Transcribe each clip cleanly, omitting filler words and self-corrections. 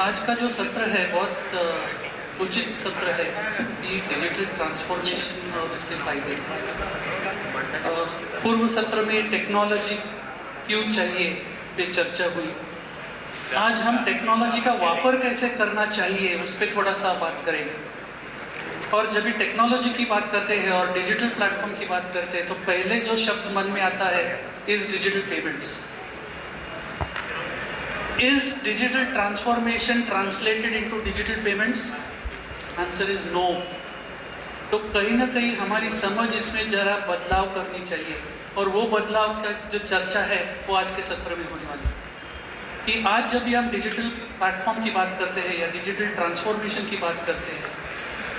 आज का जो सत्र है बहुत उचित सत्र है कि डिजिटल ट्रांसफॉर्मेशन और उसके फायदे। पूर्व सत्र में टेक्नोलॉजी क्यों चाहिए पे चर्चा हुई। आज हम टेक्नोलॉजी का वापर कैसे करना चाहिए उस पर थोड़ा सा बात करेंगे। और जब भी टेक्नोलॉजी की बात करते हैं और डिजिटल प्लेटफॉर्म की बात करते हैं तो पहले जो शब्द मन में आता है is digital payments. Is digital transformation translated into digital payments? Answer is no. तो कहीं ना कहीं हमारी समझ इसमें जरा बदलाव करनी चाहिए और वो बदलाव का जो चर्चा है वो आज के सत्र में होने वाली है। कि आज जब भी हम डिजिटल प्लेटफॉर्म की बात करते हैं या डिजिटल ट्रांसफॉर्मेशन की बात करते हैं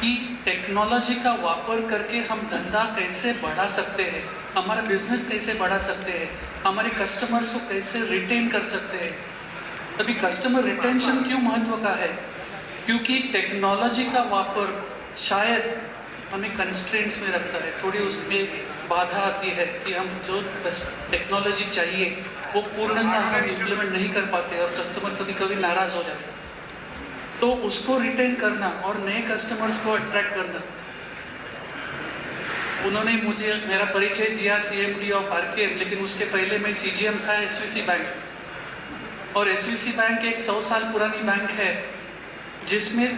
कि टेक्नोलॉजी का वापर करके हम धंधा कैसे बढ़ा सकते हैं, हमारा बिजनेस कैसे बढ़ा सकते हैं, हमारे कस्टमर्स को कैसे रिटेन कर सकते हैं। तभी कस्टमर रिटेंशन क्यों महत्व का है? क्योंकि टेक्नोलॉजी का वापर शायद हमें कंस्ट्रेंट्स में रखता है, थोड़ी उसमें बाधा आती है कि हम जो टेक्नोलॉजी चाहिए वो पूर्णतः हम इम्प्लीमेंट नहीं कर पाते और कस्टमर कभी कभी नाराज़ हो जाते हैं। तो उसको रिटेन करना और नए कस्टमर्स को अट्रैक्ट करना। उन्होंने मुझे मेरा परिचय दिया CMD ऑफ RKM, लेकिन उसके पहले मैं CGM था SVC बैंक। और SVC बैंक एक 100 साल पुरानी बैंक है जिसमें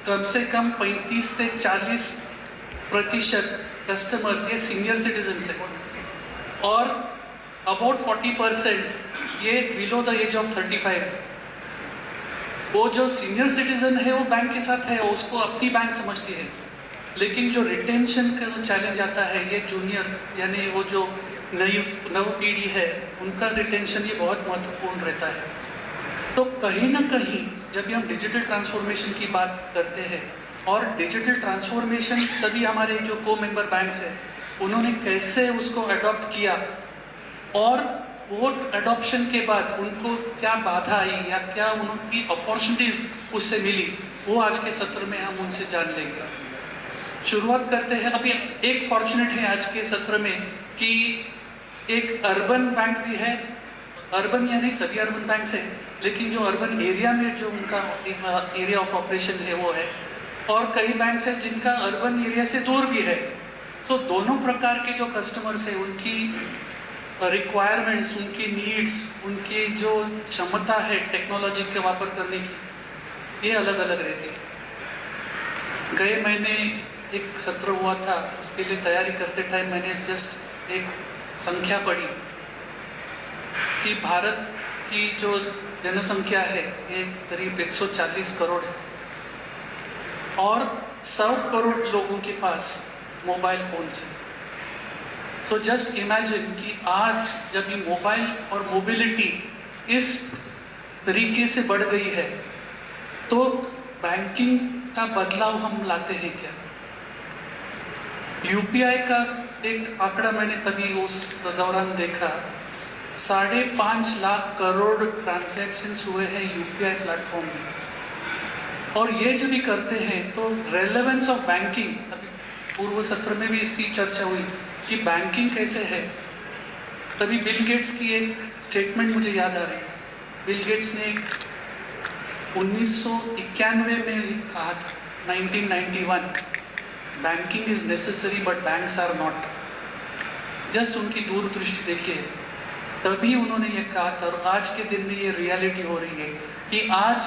कम से कम 35 से 40% कस्टमर्स ये सीनियर सिटीजन्स हैं और अबाउट 40% ये बिलो द एज ऑफ 35 है। वो जो सीनियर सिटीजन है वो बैंक के साथ है, उसको अपनी बैंक समझती है, लेकिन जो रिटेंशन का जो चैलेंज आता है ये जूनियर यानी वो जो नव पीढ़ी है उनका रिटेंशन ये बहुत महत्वपूर्ण रहता है। तो कहीं ना कहीं जब भी हम डिजिटल ट्रांसफॉर्मेशन की बात करते हैं और डिजिटल ट्रांसफॉर्मेशन सभी हमारे जो को-मेंबर बैंक्स हैं उन्होंने कैसे उसको अडॉप्ट किया और वो अडॉप्शन के बाद उनको क्या बाधा आई या क्या उनकी अपॉर्चुनिटीज़ उससे मिली, वो आज के सत्र में हम उनसे जान लेंगे। शुरुआत करते हैं। अभी एक फॉर्चुनेट है आज के सत्र में कि एक अर्बन बैंक भी है, अर्बन यानी सभी अर्बन बैंक है, लेकिन जो अर्बन एरिया में जो उनका एरिया ऑफ ऑपरेशन है वो है, और कई बैंक्स हैं जिनका अर्बन एरिया से दूर भी है। तो दोनों प्रकार के जो कस्टमर्स हैं उनकी रिक्वायरमेंट्स, उनकी नीड्स, उनकी जो क्षमता है टेक्नोलॉजी के वापर करने की, ये अलग अलग रहती है। गए महीने एक सत्र हुआ था, उसके लिए तैयारी करते टाइम मैंने जस्ट एक संख्या पढ़ी कि भारत की जो जनसंख्या है ये करीब 140 करोड़ है और 100 करोड़ लोगों के पास मोबाइल फ़ोन्स हैं। सो जस्ट इमेजिन कि आज जब ये मोबाइल और मोबिलिटी इस तरीके से बढ़ गई है तो बैंकिंग का बदलाव हम लाते हैं क्या? UPI का एक आंकड़ा मैंने तभी उस दौरान देखा, 5.5 लाख करोड़ ट्रांजैक्शंस हुए हैं UPI प्लेटफॉर्म में। और ये जब भी करते हैं तो रेलेवेंस ऑफ बैंकिंग, अभी पूर्व सत्र में भी इसी चर्चा हुई कि बैंकिंग कैसे है। तभी बिल गेट्स की एक स्टेटमेंट मुझे याद आ रही है। बिल गेट्स ने 1991 में कहा था, 1991, banking is necessary but banks are not. Just उनकी दूरदृष्टि देखिए, तभी उन्होंने ये कहा था और आज के दिन में ये रियलिटी हो रही है कि आज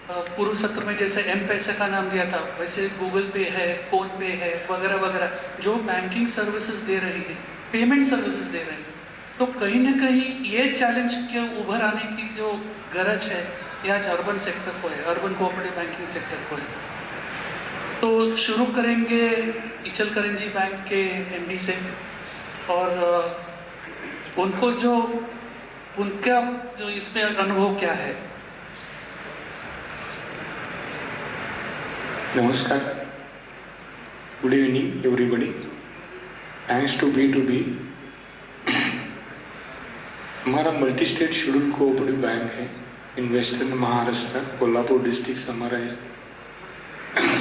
पूर्व सत्र में जैसे M-पैसा का नाम दिया था वैसे गूगल पे है, फ़ोन पे है वगैरह वगैरह, जो बैंकिंग सर्विसेज दे रहे हैं, पेमेंट सर्विसेज दे रहे हैं। तो कहीं ना कहीं ये चैलेंज के उभर आने की जो गरज है ये आज अर्बन सेक्टर को है, अर्बन कोऑपरेटिव बैंकिंग सेक्टर को है। तो शुरू करेंगे इचलकरंजी बैंक के MD से और उनको जो उनका जो इसमें अनुभव क्या है। नमस्कार, good evening everybody. Thanks to B2B। हमारा multi state schedule cooperative bank है in western Maharashtra, Kolhapur district हमारा है,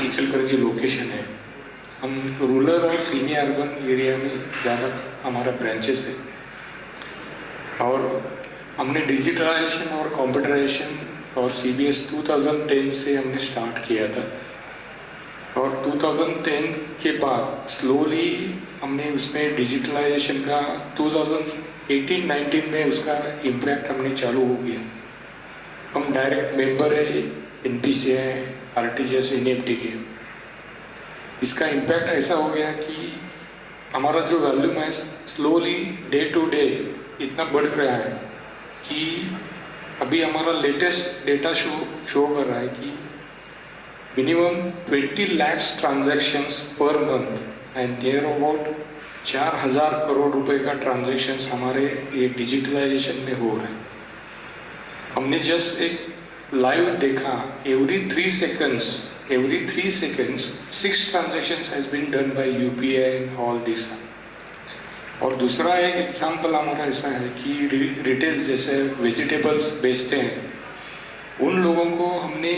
इचलकरंजी लोकेशन है। हम रूरल और सेमी अर्बन एरिया में ज़्यादा हमारा ब्रांचेस है और हमने डिजिटलाइजेशन और कंप्यूटराइजेशन और CBS 2010 से हमने स्टार्ट किया था और 2010 के बाद स्लोली हमने उसमें डिजिटलाइजेशन का 2018-19 में उसका इम्पैक्ट हमने चालू हो गया। हम डायरेक्ट मेंबर है NPCI RTGS NEFT के। इसका इम्पैक्ट ऐसा हो गया कि हमारा जो वॉल्यूम है स्लोली डे टू डे इतना बढ़ रहा है कि अभी हमारा लेटेस्ट डेटा शो कर रहा है कि minimum 20 lakh transactions per month and near about 4000 crore रुपए का ट्रांजैक्शंस हमारे ये डिजिटलाइजेशन में हो रहे हैं। हमने जस्ट एक लाइव देखा every 3 seconds 6 transactions has been done by UPI and all this। और दूसरा एक एग्जाम्पल हमारा ऐसा है कि रिटेल जैसे वेजिटेबल्स बेचते हैं उन लोगों को हमने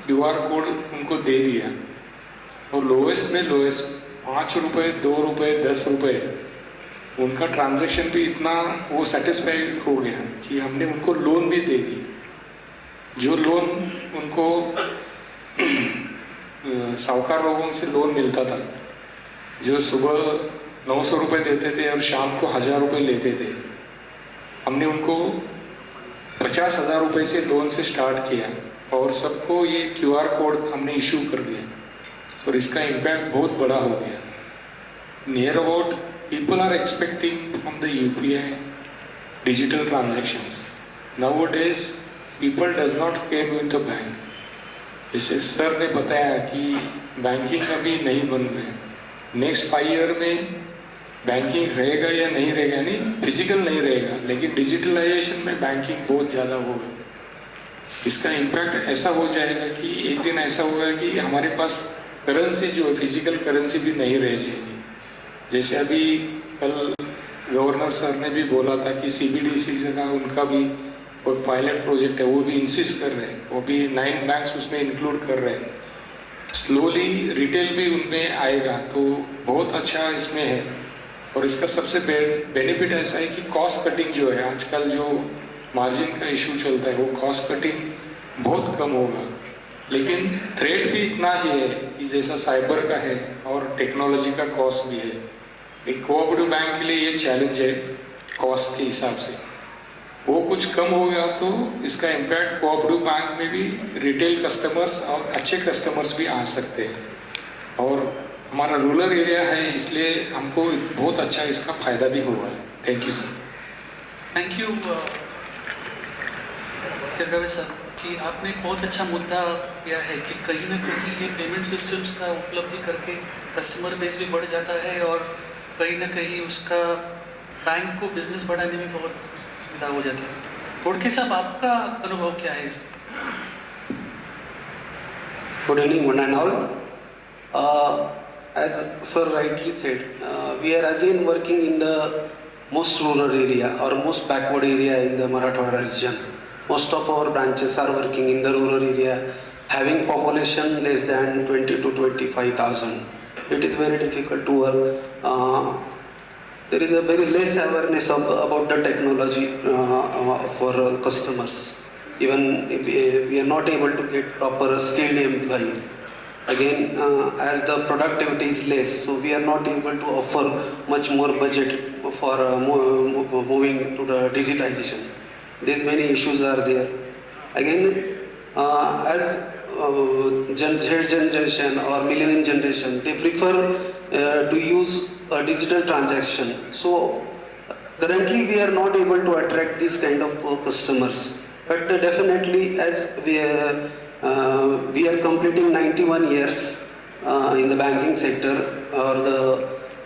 QR कोड उनको दे दिया और लोएस्ट में लोएस्ट 5 रुपये 2 रुपये 10 रुपये उनका ट्रांजैक्शन भी इतना वो सेटिस्फाइड हो गया कि हमने उनको लोन भी दे दी। जो लोन उनको साहूकार लोगों से लोन मिलता था जो सुबह 900 रुपये देते थे और शाम को 1000 रुपये लेते थे, हमने उनको 50,000 रुपये से लोन से स्टार्ट किया और सबको ये QR कोड हमने इशू कर दिया। सो इसका इम्पैक्ट बहुत बड़ा हो गया। Near about people are expecting from the UPI digital transactions. Nowadays people does not came with the bank. जैसे सर ने बताया कि बैंकिंग अभी नहीं बन रहे, नेक्स्ट 5 ईयर में बैंकिंग रहेगा या नहीं रहेगा, नहीं फिजिकल नहीं रहेगा लेकिन डिजिटलाइजेशन में बैंकिंग बहुत ज़्यादा होगा। इसका इम्पैक्ट ऐसा हो जाएगा कि एक दिन ऐसा होगा कि हमारे पास करेंसी जो है फिजिकल करेंसी भी नहीं रह जाएगी। जैसे अभी कल गवर्नर सर ने भी बोला था कि CBDC का उनका भी और पायलट प्रोजेक्ट है, वो भी इंसिस्ट कर रहे हैं, वो भी 9 बैंक्स उसमें इंक्लूड कर रहे हैं। स्लोली रिटेल भी उनमें आएगा तो बहुत अच्छा इसमें है। और इसका सबसे बेनिफिट ऐसा है कि कॉस्ट कटिंग जो है आजकल जो मार्जिन का इशू चलता है वो कॉस्ट कटिंग बहुत कम होगा। लेकिन थ्रेट भी इतना ही है कि जैसा साइबर का है और टेक्नोलॉजी का कॉस्ट भी है। एक कोऑपरेटिव बैंक के लिए ये चैलेंज है कॉस्ट के हिसाब से। वो कुछ कम हो गया तो इसका इम्पैक्ट कोऑपरेटिव बैंक में भी रिटेल कस्टमर्स और अच्छे कस्टमर्स भी आ सकते हैं। और हमारा रूरल एरिया है इसलिए हमको बहुत अच्छा इसका फ़ायदा भी हुआ है। Thank you sir. Thank you Khirgawe sir कि आपने एक बहुत अच्छा मुद्दा किया है कि कहीं ना कहीं ये पेमेंट सिस्टम्स का उपलब्धि करके कस्टमर बेस भी बढ़ जाता है और कहीं ना कहीं उसका बैंक को बिजनेस बढ़ाने में बहुत सुविधा हो जाती है। थोड़के साहब आपका अनुभव क्या है इस? Good evening, one and all. As sir rightly said, we are again working in the most rural area or most backward area in the Marathwada region. Most of our branches are working in the rural area, having population less than 20 to 25,000. It is very difficult to work. There is a very less awareness about the technology for customers. Even if we are not able to get proper skilled employee. Again, as the productivity is less, so we are not able to offer much more budget for moving to the digitization. These many issues are there. Again, as Z generation or millennium generation, they prefer to use a digital transaction. So currently we are not able to attract these kind of customers. But definitely as we are completing 91 years in the banking sector, or the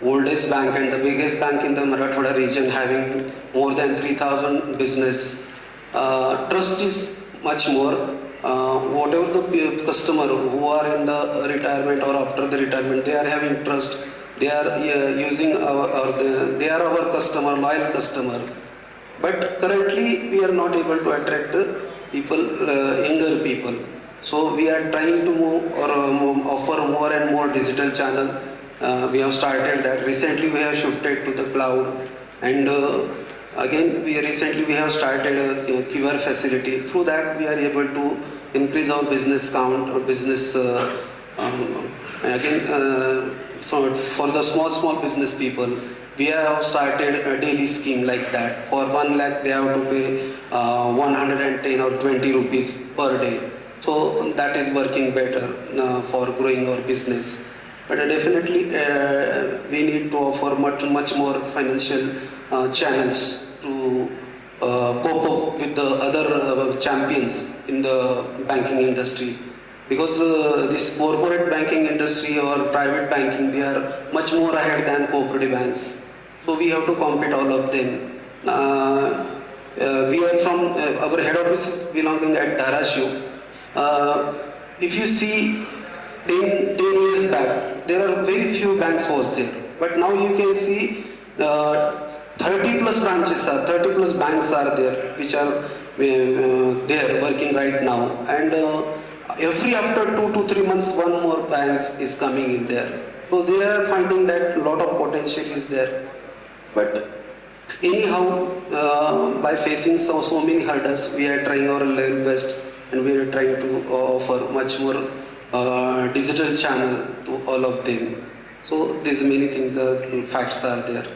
oldest bank and the biggest bank in the Marathwada region, having more than 3,000 business. Trust is much more. Whatever the customer who are in the retirement or after the retirement, they are having trust. They are using they are our customer, loyal customer. But currently we are not able to attract the people, younger people. So we are trying to move or offer more and more digital channel. We have started that. Recently we have shifted to the cloud, and Again, we have started a QR facility. Through that, we are able to increase our business count or business. For the small business people, we have started a daily scheme like that. For 1 lakh, they have to pay 110 or 20 rupees per day. So that is working better for growing our business. But definitely, we need to offer much more financial channels to cope up with the other champions in the banking industry. Because this corporate banking industry or private banking, they are much more ahead than cooperative banks. So we have to compete all of them. We are from, our head office is belonging at Dharashiv. If you see 10 years back, there are very few banks was there. But now you can see 30 plus branches are, 30 plus banks are there, which are there working right now. And every after 2 to 3 months, one more banks is coming in there. So they are finding that a lot of potential is there. But anyhow, by facing so many hurdles, we are trying our level best, and we are trying to offer much more digital channel to all of them. So these many things facts are there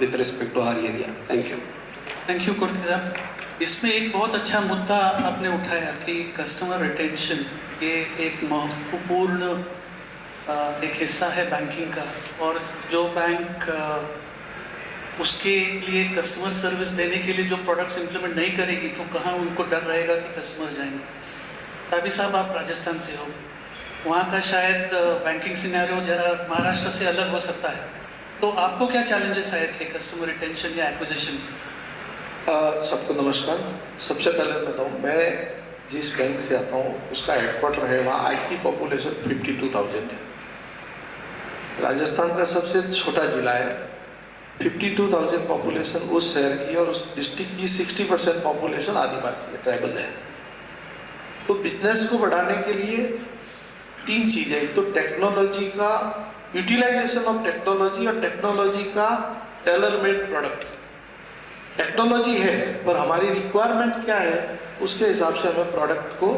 with respect to our area. Thank you. Thank you कुर्की साहब. इसमें एक बहुत अच्छा मुद्दा आपने उठाया कि कस्टमर रिटेंशन ये एक महत्वपूर्ण एक हिस्सा है बैंकिंग का, और जो बैंक उसके लिए कस्टमर सर्विस देने के लिए जो प्रोडक्ट्स इम्प्लीमेंट नहीं करेगी तो कहाँ उनको डर रहेगा कि कस्टमर जाएंगे. ताबी साहब, आप राजस्थान से हो, वहाँ का शायद बैंकिंग सिनेरियो जरा महाराष्ट्र से अलग हो सकता है, तो आपको क्या चैलेंजेस आए थे कस्टमर रिटेंशन या एक्विजिशन? सबको नमस्कार. सबसे पहले बताऊँ, मैं जिस बैंक से आता हूँ उसका हेडक्वार्टर है, वहाँ आज की पॉपुलेशन 52,000 है. राजस्थान का सबसे छोटा जिला है. 52,000 पॉपुलेशन उस शहर की और उस डिस्ट्रिक्ट की 60% पॉपुलेशन आदिवासी है, ट्राइबल है. तो बिजनेस को बढ़ाने के लिए 3 चीज़ें. एक तो टेक्नोलॉजी का यूटिलाइजेशन ऑफ टेक्नोलॉजी और टेक्नोलॉजी का टेलर मेड प्रोडक्ट. टेक्नोलॉजी है पर हमारी रिक्वायरमेंट क्या है उसके हिसाब से हमें प्रोडक्ट को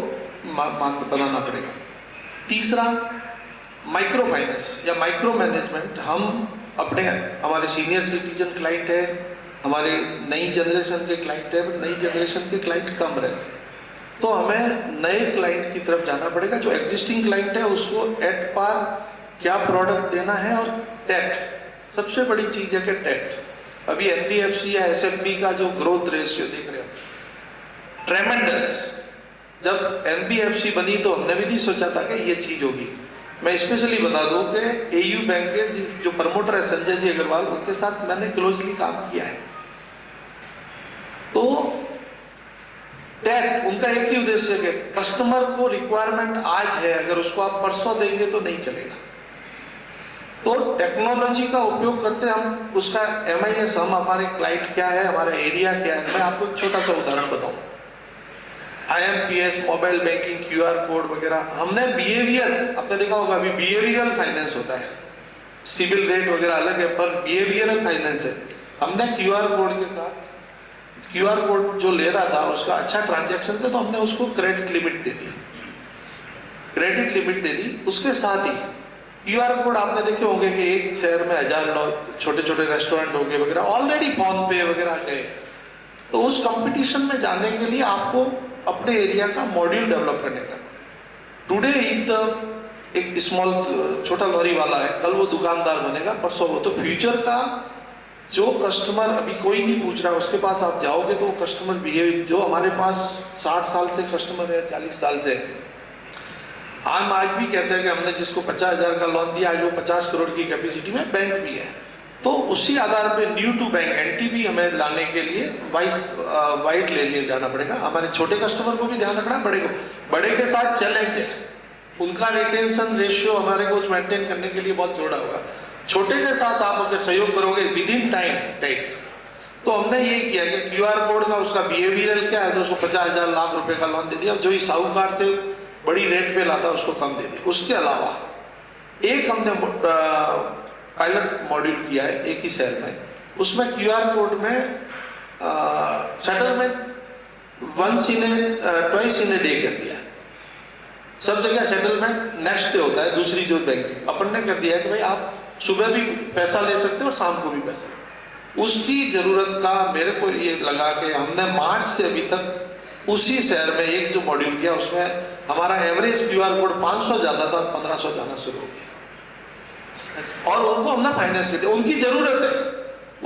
बनाना पड़ेगा. तीसरा, माइक्रो फाइनेंस या माइक्रो मैनेजमेंट. हम अपने हमारे सीनियर सिटीजन क्लाइंट है, हमारे नई जनरेशन के क्लाइंट है, नई जनरेशन के क्लाइंट कम रहते हैं, तो हमें नए क्लाइंट की तरफ जाना पड़ेगा. जो एग्जिस्टिंग क्लाइंट है उसको एट पार क्या प्रोडक्ट देना है. और टेट सबसे बड़ी चीज़ है कि टेट. अभी NBFC या SFB का जो ग्रोथ रेशियो देख रहे हो ट्रेमेंडस. जब NBFC बनी तो हमने भी नहीं सोचा था कि ये चीज़ होगी. मैं स्पेशली बता दूं कि AU बैंक के जो प्रमोटर है संजय जी अग्रवाल, उनके साथ मैंने क्लोजली काम किया है. तो टेट उनका एक ही उद्देश्य है कि कस्टमर को रिक्वायरमेंट आज है, अगर उसको आप परसों देंगे तो नहीं चलेगा. तो टेक्नोलॉजी का उपयोग करते हम उसका MIS, हम हमारे क्लाइंट क्या है, हमारा एरिया क्या है. मैं आपको एक छोटा सा उदाहरण बताऊं. IMPS, mobile banking, QR code वगैरह. हमने बिहेवियर, आपने देखा होगा अभी बिहेवियरल फाइनेंस होता है, सिविल रेट वगैरह अलग है पर बिहेवियरल फाइनेंस है. हमने QR कोड के साथ, QR कोड जो ले रहा था उसका अच्छा ट्रांजैक्शन था तो हमने उसको क्रेडिट लिमिट दे दी. क्रेडिट लिमिट दे दी. उसके साथ ही QR कोड आपने देखे होंगे कि एक शहर में 1000 लोग, छोटे छोटे रेस्टोरेंट होंगे वगैरह ऑलरेडी फोन पे वगैरह गए. तो उस कंपटीशन में जाने के लिए आपको अपने एरिया का मॉड्यूल डेवलप करने का. टुडे इज द एक स्मॉल छोटा लॉरी वाला है, कल वो दुकानदार बनेगा, परसों वो. तो फ्यूचर का जो कस्टमर अभी कोई नहीं पूछ रहा, उसके पास आप जाओगे तो वो कस्टमर बिहेवियर जो हमारे पास 60 साल से कस्टमर है, 40 साल से, हम आज भी कहते हैं कि हमने जिसको 50,000 का लोन दिया, आज वो 50 करोड़ की कैपेसिटी में बैंक भी है. तो उसी आधार पे न्यू टू बैंक NTB हमें लाने के लिए वाइड ले लिए जाना पड़ेगा. हमारे छोटे कस्टमर को भी ध्यान रखना पड़ेगा. बड़े के साथ चैलेंज है, उनका रिटेंशन रेशियो हमारे को मेंटेन करने के लिए बहुत जोड़ा होगा. छोटे के साथ आप अगर सहयोग करोगे विद इन टाइम टेक. तो हमने यही किया कि QR कोड का उसका बिहेवियरल क्या है तो उसको 50,000 लाख रुपए का लोन दे दिया. जो ही साहूकार से बड़ी रेट पे लाता उसको कम दे दी. उसके अलावा एक हमने पायलट मॉड्यूल किया है एक ही शहर में. उसमें QR कोड में settlement twice in a day कर दिया है। सब जगह सेटलमेंट नेक्स्ट डे होता है। दूसरी जो बैंक अपन ने कर दिया है कि भाई आप सुबह भी पैसा ले सकते हो और शाम को भी पैसा। उसकी ज़रूरत का मेरे को ये लगा कि हमने मार्च से अभी तक उसी शहर में एक जो मॉड्यूल किया उसमें हमारा एवरेज QR कोड 500 जाता था, 1500 जाना शुरू हो गया। और उनको हमने फाइनेंस किया। उनकी ज़रूरत है,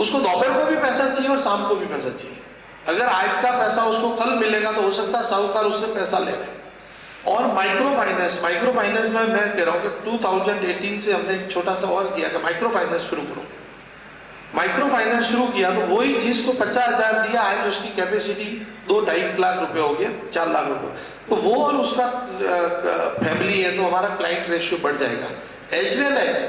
उसको दोपहर को भी पैसा चाहिए और शाम को भी पैसा चाहिए। अगर आज का पैसा उसको कल मिलेगा तो हो सकता है साहूकार उससे पैसा ले ले। और माइक्रो फाइनेंस में मैं कह रहा हूँ कि 2018 से हमने एक छोटा सा और किया कि माइक्रो फाइनेंस शुरू करो। माइक्रो फाइनेंस शुरू किया तो वही जिसको 50,000 दिया आज उसकी कैपेसिटी 2-2.5 लाख रुपए हो गया, 4 लाख रुपए। तो वो और उसका फैमिली है तो हमारा क्लाइंट रेशियो बढ़ जाएगा। एज वेल एज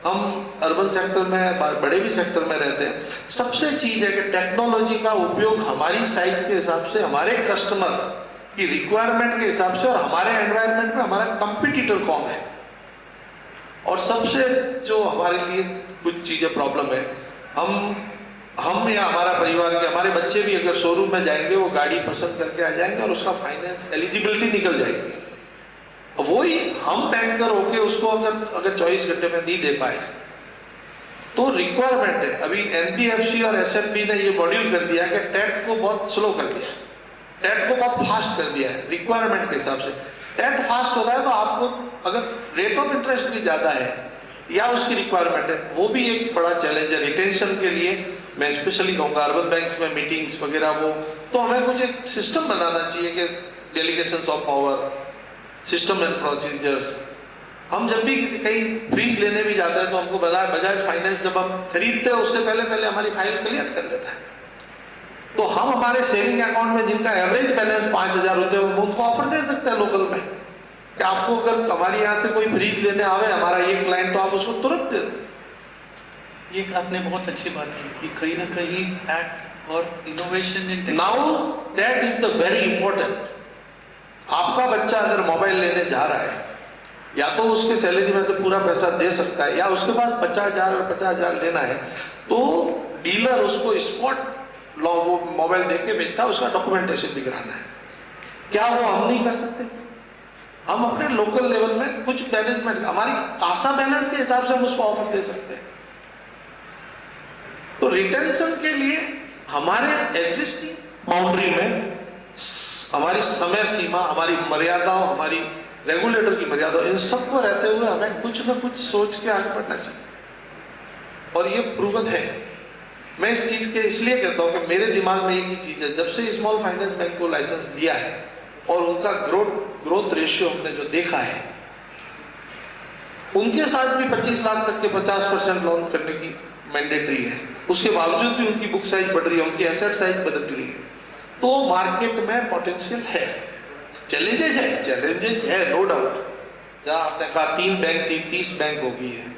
हम अर्बन सेक्टर में, बड़े भी सेक्टर में रहते हैं। सबसे चीज़ है कि टेक्नोलॉजी का उपयोग हमारी साइज के हिसाब से, हमारे कस्टमर की रिक्वायरमेंट के हिसाब से और हमारे एनवायरनमेंट में हमारा कंपटीटर कौन है। और सबसे जो हमारे लिए कुछ चीज़ें प्रॉब्लम है, हम या हमारा परिवार के हमारे बच्चे भी अगर शोरूम में जाएंगे वो गाड़ी पसंद करके आ जाएंगे और उसका फाइनेंस एलिजिबिलिटी निकल जाएगी। वही हम बैंकर होके उसको अगर 24 घंटे में नहीं दे पाए तो रिक्वायरमेंट है। अभी NBFC और SFB ने ये मॉड्यूल कर दिया कि टेट को बहुत स्लो कर दिया, टेट को बहुत फास्ट कर दिया है रिक्वायरमेंट के हिसाब से। टेट फास्ट होता है तो आपको अगर रेट ऑफ इंटरेस्ट भी ज़्यादा है या उसकी रिक्वायरमेंट है, वो भी एक बड़ा चैलेंज है रिटेंशन के लिए। मैं स्पेशली कहूँगा अर्बन बैंक्स में मीटिंग्स वगैरह वो तो हमें कुछ एक सिस्टम बनाना चाहिए कि delegations of power, system and procedures. हम जब भी कहीं फ्रीज लेने भी जाते हैं तो हमको बजाज फाइनेंस जब हम खरीदते हैं उससे पहले हमारी फाइल क्लियर कर लेता है। तो हम हमारे सेविंग अकाउंट में जिनका एवरेज बैलेंस 5,000 होते हैं उनको ऑफर दे सकते हैं लोकल में कि आपको अगर हमारे यहाँ से कोई फ्रीज लेने आवे हमारा ये क्लाइंट तो आप उसको तुरंत दे दो। ये आपने बहुत अच्छी बात की कि कहीं ना कहीं टैट और innovation in now that is the very important. आपका बच्चा अगर मोबाइल लेने जा रहा है या तो उसके सैलरी में से पूरा पैसा दे सकता है या उसके पास 50,000 और 50,000 लेना है तो डीलर उसको स्पॉट वो मोबाइल दे के बेचता है, उसका डॉक्यूमेंटेशन भी कराना है। क्या वो हम नहीं कर सकते? हम अपने लोकल लेवल में कुछ मैनेजमेंट हमारी कासा बैलेंस के हिसाब से हम उसको ऑफर दे सकते हैं। तो रिटेंशन के लिए हमारे एग्जिस्टिंग बाउंड्री में हमारी समय सीमा, हमारी मर्यादाओं, हमारी रेगुलेटर की मर्यादा, इन सबको रहते हुए हमें कुछ ना कुछ सोच के आगे बढ़ना चाहिए। और ये प्रूवन है। मैं इस चीज़ के इसलिए कहता हूँ कि मेरे दिमाग में एक ही चीज़ है, जब से स्मॉल फाइनेंस बैंक को लाइसेंस दिया है और उनका ग्रोथ रेशियो हमने जो देखा है, उनके साथ भी 25 लाख तक के 50% लोन करने की मैंडेटरी है। उसके बावजूद भी उनकी बुक साइज बढ़ रही है, उनकी एसेट साइज बदल रही है। तो मार्केट में पोटेंशियल है। चैलेंजेज है नो डाउट। जहाँ आपने कहा 3 बैंक थी 30 बैंक हो गई है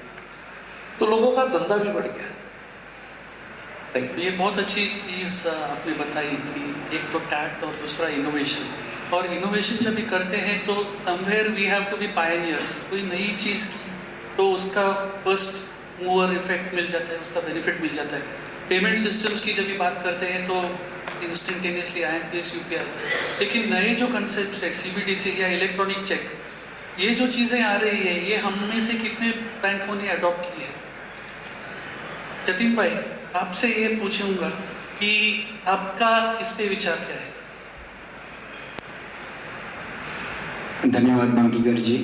तो लोगों का धंधा भी बढ़ गया। ये बहुत अच्छी चीज़ आपने बताई कि एक तो टैट और दूसरा इनोवेशन। और इनोवेशन जब भी करते हैं तो somewhere we have to be pioneers. कोई नई चीज़ की तो उसका फर्स्ट मूवर इफेक्ट मिल जाता है, उसका बेनिफिट मिल जाता है। पेमेंट सिस्टम्स की जब भी बात करते हैं तो इंस्टेंटेनियसली IMPS UPI, लेकिन नए जो कंसेप्ट है CBDC या इलेक्ट्रॉनिक चेक, ये जो चीज़ें आ रही है ये हम में से कितने बैंकों ने अडॉप्ट की है? जतिन भाई आपसे ये पूछूंगा कि आपका इस पे विचार क्या है? धन्यवाद बांकीकर जी।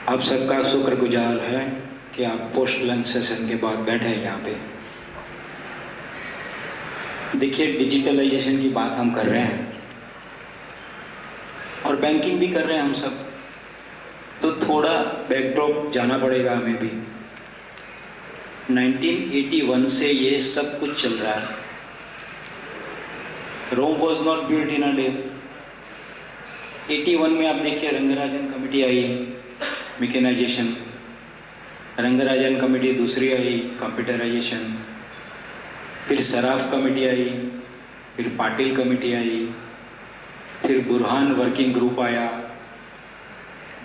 आप सबका शुक्रगुजार है कि आप पोस्ट लंच सेशन के बाद बैठे हैं यहाँ पे। देखिए डिजिटलाइजेशन की बात हम कर रहे हैं और बैंकिंग भी कर रहे हैं हम सब, तो थोड़ा बैकड्रॉप जाना पड़ेगा हमें भी। 1981 से ये सब कुछ चल रहा है। Rome was not build in a day. 81 में आप देखिए रंगराजन कमेटी आई, मैकेनाइजेशन। रंगराजन कमेटी दूसरी आई, कंप्यूटराइजेशन। फिर सराफ कमेटी आई, फिर पाटिल कमेटी आई, फिर बुरहान वर्किंग ग्रुप आया।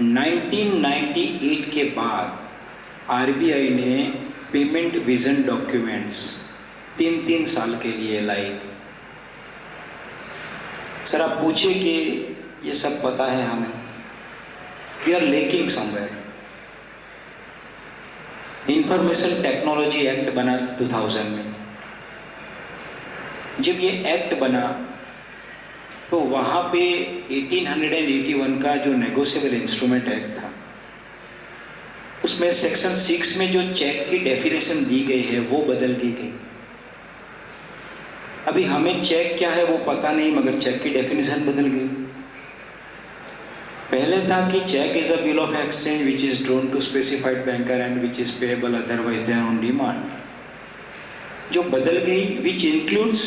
1998 के बाद RBI ने पेमेंट विजन डॉक्यूमेंट्स 3-3 साल के लिए लाए। सर आप पूछिए कि ये सब पता है हमें, we are lacking somewhere. Information technology act बना 2000 में। जब ये एक्ट बना तो वहाँ पे 1881 का जो नेगोशिएबल इंस्ट्रूमेंट एक्ट था, उसमें सेक्शन 6 में जो चेक की डेफिनेशन दी गई है वो बदल दी गई। अभी हमें चेक क्या है वो पता नहीं, मगर चेक की डेफिनेशन बदल गई। पहले था कि cheque is a bill of exchange which is drawn to specified banker and which is payable otherwise than on demand, जो बदल गई, which includes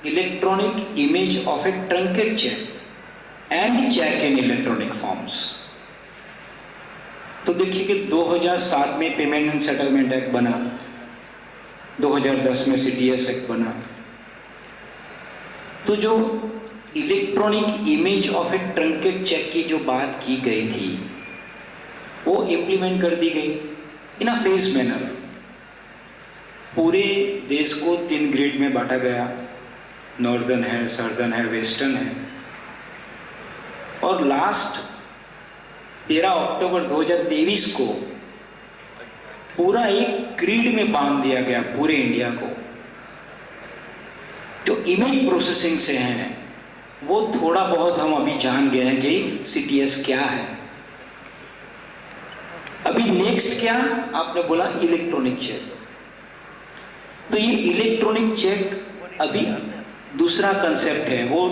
electronic image of a truncate cheque and cheque in electronic forms. तो देखिए कि 2007 में payment and settlement act बना, 2010 में CTS act बना। तो जो electronic image of a truncate cheque की जो बात की गई थी वो इम्प्लीमेंट कर दी गई इन अ फेज मैनर। पूरे देश को 3 ग्रिड में बांटा गया, नॉर्दर्न है, सर्दर्न है, वेस्टर्न है। और लास्ट 13 अक्टूबर 2023 को पूरा एक ग्रिड में बांध दिया गया पूरे इंडिया को। जो इमेज प्रोसेसिंग से हैं वो थोड़ा बहुत हम अभी जान गए हैं कि सीटीएस क्या है। अभी नेक्स्ट क्या आपने बोला, इलेक्ट्रॉनिक चेक। तो ये इलेक्ट्रॉनिक चेक अभी दूसरा कंसेप्ट है, वो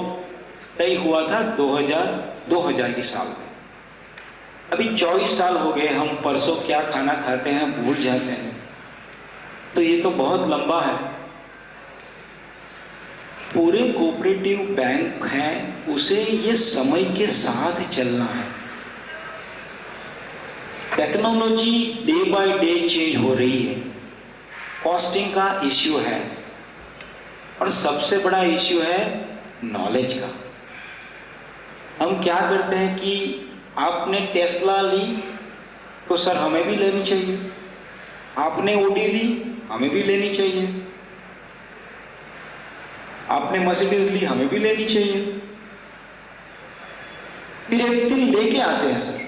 तय हुआ था 2000 की साल में। अभी 24 साल हो गए, हम परसों क्या खाना खाते हैं भूल जाते हैं। तो ये तो बहुत लंबा है। पूरे कोऑपरेटिव बैंक हैं, उसे ये समय के साथ चलना है। Technology day by day change हो रही है, कॉस्टिंग का इश्यू है, और सबसे बड़ा इश्यू है नॉलेज का। हम क्या करते हैं कि आपने टेस्ला ली तो सर हमें भी लेनी चाहिए, आपने ओडी ली हमें भी लेनी चाहिए, आपने मर्सिडीज ली हमें भी लेनी चाहिए। फिर एक दिन लेके आते हैं सर,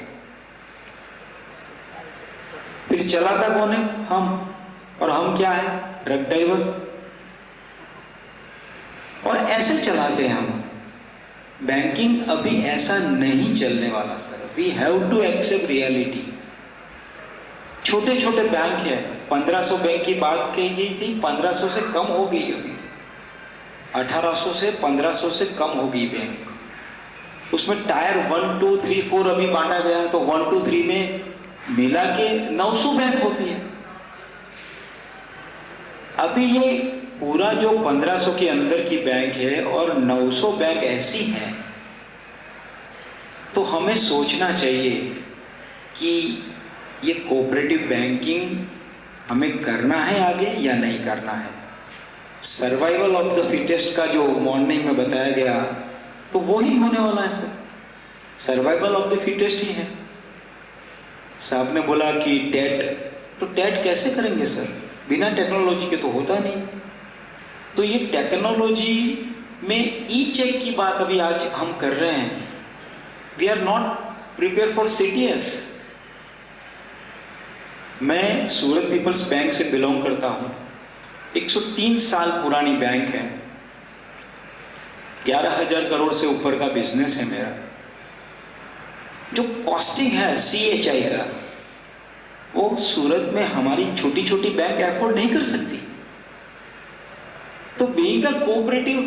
फिर चलाता कौन है? हम। और हम क्या है? Truck driver. और ऐसे चलाते हैं हम। बैंकिंग अभी ऐसा नहीं चलने वाला sir. We have to accept reality. छोटे छोटे बैंक है, 1500 बैंक की बात कही गई थी, 1500 से कम हो गई अभी, 1800 से 1500 से कम हो गई बैंक। उसमें टायर 1, 2, 3, 4 अभी बांटा गया है, तो 1, 2, 3 में मिला के 900 बैंक होती है। अभी ये पूरा जो 1500 के अंदर की बैंक है और 900 बैंक ऐसी हैं, तो हमें सोचना चाहिए कि ये कोऑपरेटिव बैंकिंग हमें करना है आगे या नहीं करना है। सर्वाइवल ऑफ द फिटेस्ट का जो मॉर्निंग में बताया गया, तो वो ही होने वाला है sir. Survival of the fittest ही है। साहब ने बोला कि टेट, तो टेट कैसे करेंगे सर? बिना टेक्नोलॉजी के तो होता नहीं। तो ये टेक्नोलॉजी में ई चेक की बात अभी आज हम कर रहे हैं। We are not prepare for CTS. मैं सूरत पीपल्स बैंक से बिलोंग करता हूं। 103 साल पुरानी बैंक है, 11,000 करोड़ से ऊपर का बिजनेस है मेरा। जो कॉस्टिंग है CHI का, वो सूरत में हमारी छोटी छोटी बैंक एफोर्ड नहीं कर सकती। तो बैंक का कोऑपरेटिव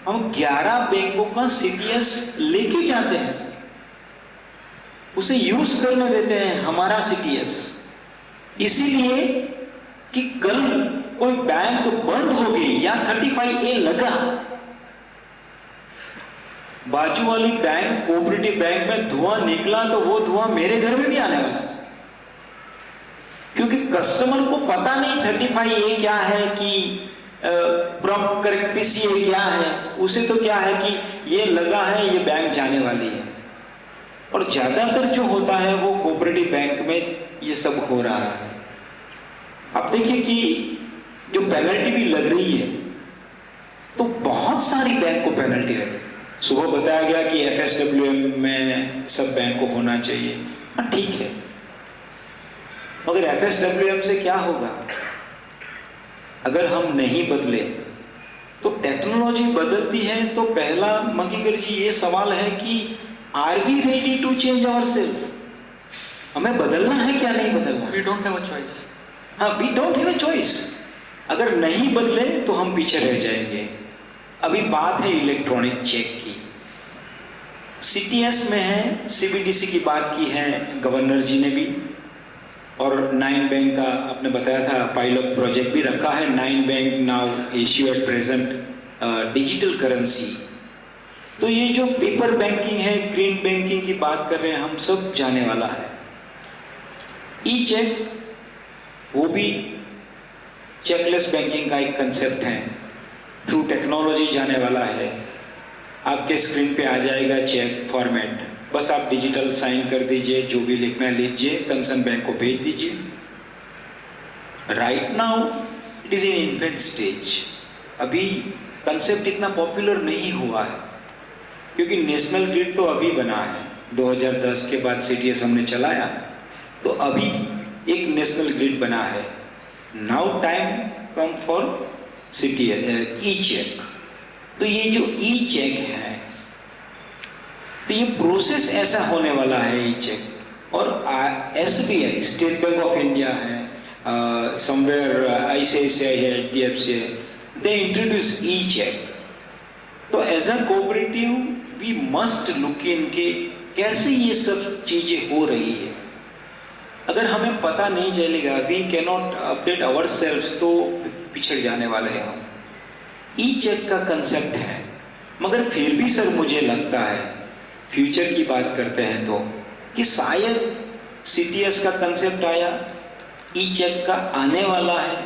हम 11 बैंकों का CTS लेके जाते हैं सर, उसे यूज करने देते हैं हमारा CTS, इसीलिए कि कल कोई बैंक बंद हो गई या 35A लगा, बाजू वाली बैंक कोऑपरेटिव बैंक में धुआं निकला तो वो धुआं मेरे घर में भी आने वाला है, क्योंकि कस्टमर को पता नहीं 35A क्या है कि प्रॉम्प्ट करेक्ट PCA क्या है। उसे तो क्या है कि ये लगा है, ये बैंक जाने वाली है। और ज्यादातर जो होता है वो कोऑपरेटिव बैंक में ये सब हो रहा है। अब देखिए कि जो पेनल्टी भी लग रही है, तो बहुत सारी बैंक को पेनल्टी लगी। सुबह बताया गया कि FSWM में सब बैंक को होना चाहिए, हाँ ठीक है, मगर FSWM से क्या होगा अगर हम नहीं बदले? तो टेक्नोलॉजी बदलती है, तो पहला मंकीकर जी ये सवाल है कि are we ready to change our self? हमें बदलना है क्या नहीं बदलना? We don't have a choice. हाँ, we don't have a choice. अगर नहीं बदले तो हम पीछे रह जाएंगे। अभी बात है इलेक्ट्रॉनिक चेक की, CTS में है, CBDC की बात की है गवर्नर जी ने भी, और 9 बैंक का आपने बताया था पायलट प्रोजेक्ट भी रखा है। 9 bank now issue at present digital currency. तो ये जो पेपर बैंकिंग है, ग्रीन बैंकिंग की बात कर रहे हैं, हम सब जाने वाला है। ई चेक, वो भी चेकलेस बैंकिंग का एक कंसेप्ट है, थ्रू टेक्नोलॉजी जाने वाला है। आपके स्क्रीन पे आ जाएगा चेक फॉर्मेट, बस आप डिजिटल साइन कर दीजिए, जो भी लिखना है लीजिए, कंसर्न बैंक को भेज दीजिए। Right now it is in infant stage. अभी कंसेप्ट इतना पॉपुलर नहीं हुआ है, क्योंकि नेशनल ग्रिड तो अभी बना है, 2010 के बाद CTS हमने चलाया, तो अभी एक नेशनल ग्रिड बना है। Now time come for CTS E cheque. तो ये जो ई चेक है, तो ये प्रोसेस ऐसा होने वाला है ई चेक। और SBI, State Bank of India है, समवेयर ICICI है, HDFC है, दे इंट्रोड्यूस ई चेक। तो as a cooperative we must look in के कैसे ये सब चीजें हो रही है। अगर हमें पता नहीं चलेगा, we can not update our self, तो पिछड़ जाने वाले हैं हम। ई चेक का कंसेप्ट है, मगर फिर भी सर मुझे लगता है, फ्यूचर की बात करते हैं तो, कि शायद CTS का कंसेप्ट आया, ई चेक का आने वाला है,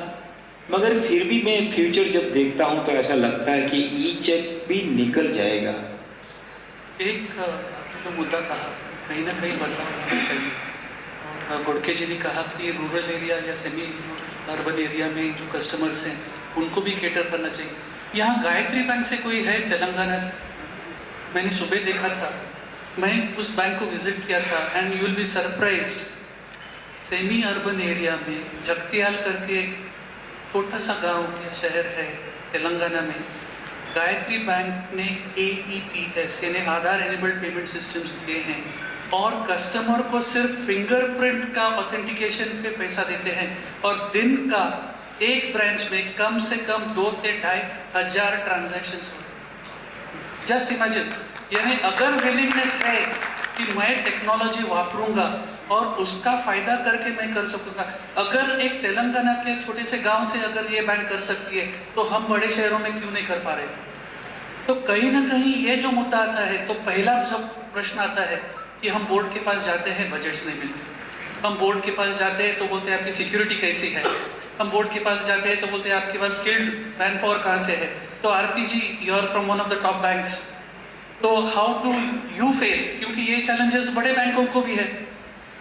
मगर फिर भी मैं फ्यूचर जब देखता हूं तो ऐसा लगता है कि ई चेक भी निकल जाएगा। एक जो मुद्दा कहा, कहीं ना कहीं बदलाव होना चाहिए। और गुड़के जी ने कहा कि रूरल एरिया या सेमी अर्बन एरिया में जो कस्टमर्स हैं उनको भी केटर करना चाहिए। यहाँ गायत्री बैंक से कोई है तेलंगाना की? मैंने सुबह देखा था, मैं उस बैंक को विजिट किया था, and you will be surprised, semi urban area में जगतियाल करके एक छोटा सा गांव या शहर है तेलंगाना में, गायत्री बैंक ने AEPS यानी आधार एनेबल्ड पेमेंट सिस्टम्स दिए हैं, और कस्टमर को सिर्फ फिंगरप्रिंट का ऑथेंटिकेशन पे पैसा देते हैं, और दिन का एक ब्रांच में कम से कम 2 से 2,500 ट्रांजैक्शंस हो रहे। जस्ट इमेजिन, यानी अगर विलिंगनेस है कि मैं टेक्नोलॉजी वापरूंगा और उसका फायदा करके मैं कर सकूंगा। अगर एक तेलंगाना के छोटे से गांव से अगर ये बैंक कर सकती है, तो हम बड़े शहरों में क्यों नहीं कर पा रहे? तो कहीं ना कहीं ये जो मुद्दा आता है, तो पहला जब प्रश्न आता है कि हम बोर्ड के पास जाते हैं, बजट्स नहीं मिलते। हम बोर्ड के पास जाते हैं तो बोलते हैं आपकी सिक्योरिटी कैसी है। हम बोर्ड के पास जाते हैं तो बोलते हैं आपके पास स्किल्ड मैन पावर कहाँ से है। तो Aarti ji, you are from one of the top banks, तो हाउ डू यू फेस, क्योंकि ये चैलेंजेस बड़े बैंकों को भी है।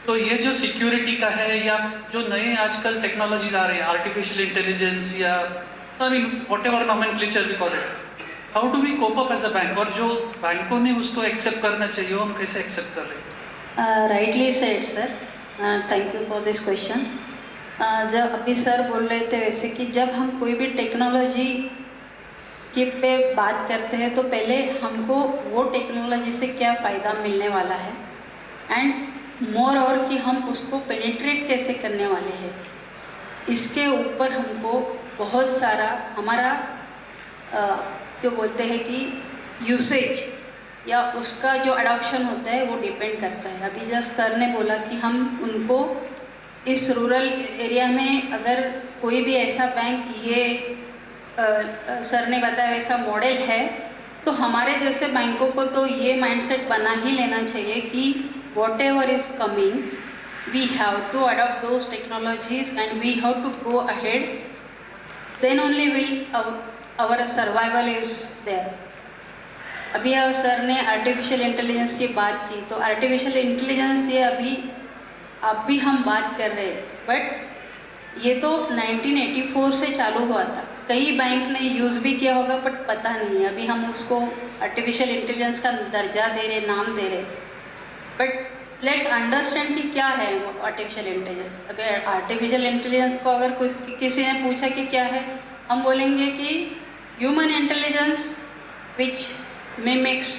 तो ये जो सिक्योरिटी का है, या जो नए आजकल टेक्नोलॉजीज आ रही है, आर्टिफिशियल इंटेलिजेंस, या I mean what ever nomenclature we call it, how do we cope up as a bank, और जो बैंकों ने उसको एक्सेप्ट करना चाहिए वो हम कैसे एक्सेप्ट कर रहे हैं? Rightly said sir, thank you for this question. जब अभी सर बोल रहे थे वैसे कि जब हम कोई भी टेक्नोलॉजी के पे बात करते हैं, तो पहले हमको वो टेक्नोलॉजी से क्या फ़ायदा मिलने वाला है, एंड मोर और कि हम उसको पेनिट्रेट कैसे करने वाले हैं, इसके ऊपर हमको बहुत सारा हमारा जो बोलते हैं कि यूसेज या उसका जो अडॉप्शन होता है वो डिपेंड करता है। अभी जब सर ने बोला कि हम उनको इस रूरल एरिया में अगर कोई भी ऐसा बैंक, ये सर ने बताया वैसा मॉडल है, तो हमारे जैसे बैंकों को तो ये माइंडसेट बना ही लेना चाहिए कि what ever is coming, we have to adopt those technologies and we have to go ahead, then only will our survival is there। अभी सर ने आर्टिफिशियल इंटेलिजेंस की बात की, तो आर्टिफिशियल इंटेलिजेंस ये अभी हम बात कर रहे हैं, बट ये तो 1984 से चालू हुआ था, कई बैंक ने यूज़ भी किया होगा बट पता नहीं है, अभी हम उसको आर्टिफिशियल इंटेलिजेंस का दर्जा दे रहे, नाम दे रहे, बट लेट्स अंडरस्टैंड कि क्या है वो आर्टिफिशियल इंटेलिजेंस। अभी आर्टिफिशियल इंटेलिजेंस को अगर किसी ने पूछा कि क्या है, हम बोलेंगे कि human intelligence which mimics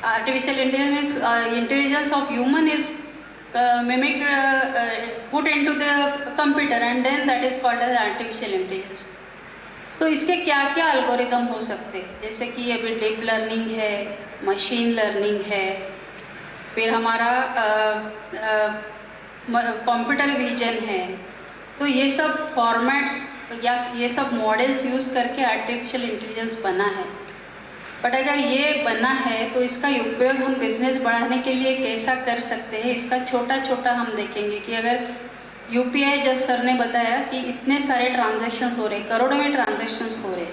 artificial intelligence of human is mimicked, put into the computer and then that is called as artificial intelligence। तो इसके क्या क्या एल्गोरिदम हो सकते हैं, जैसे कि अभी डीप लर्निंग है, मशीन लर्निंग है, फिर हमारा कंप्यूटर विजन है। तो ये सब फॉर्मेट्स या ये सब मॉडल्स यूज़ करके आर्टिफिशियल इंटेलिजेंस बना है। बट अगर ये बना है तो इसका उपयोग हम बिजनेस बढ़ाने के लिए कैसा कर सकते हैं, इसका छोटा छोटा हम देखेंगे कि अगर यूपीआई, जब सर ने बताया कि इतने सारे ट्रांजैक्शंस हो रहे, करोड़ों में ट्रांजैक्शंस हो रहे,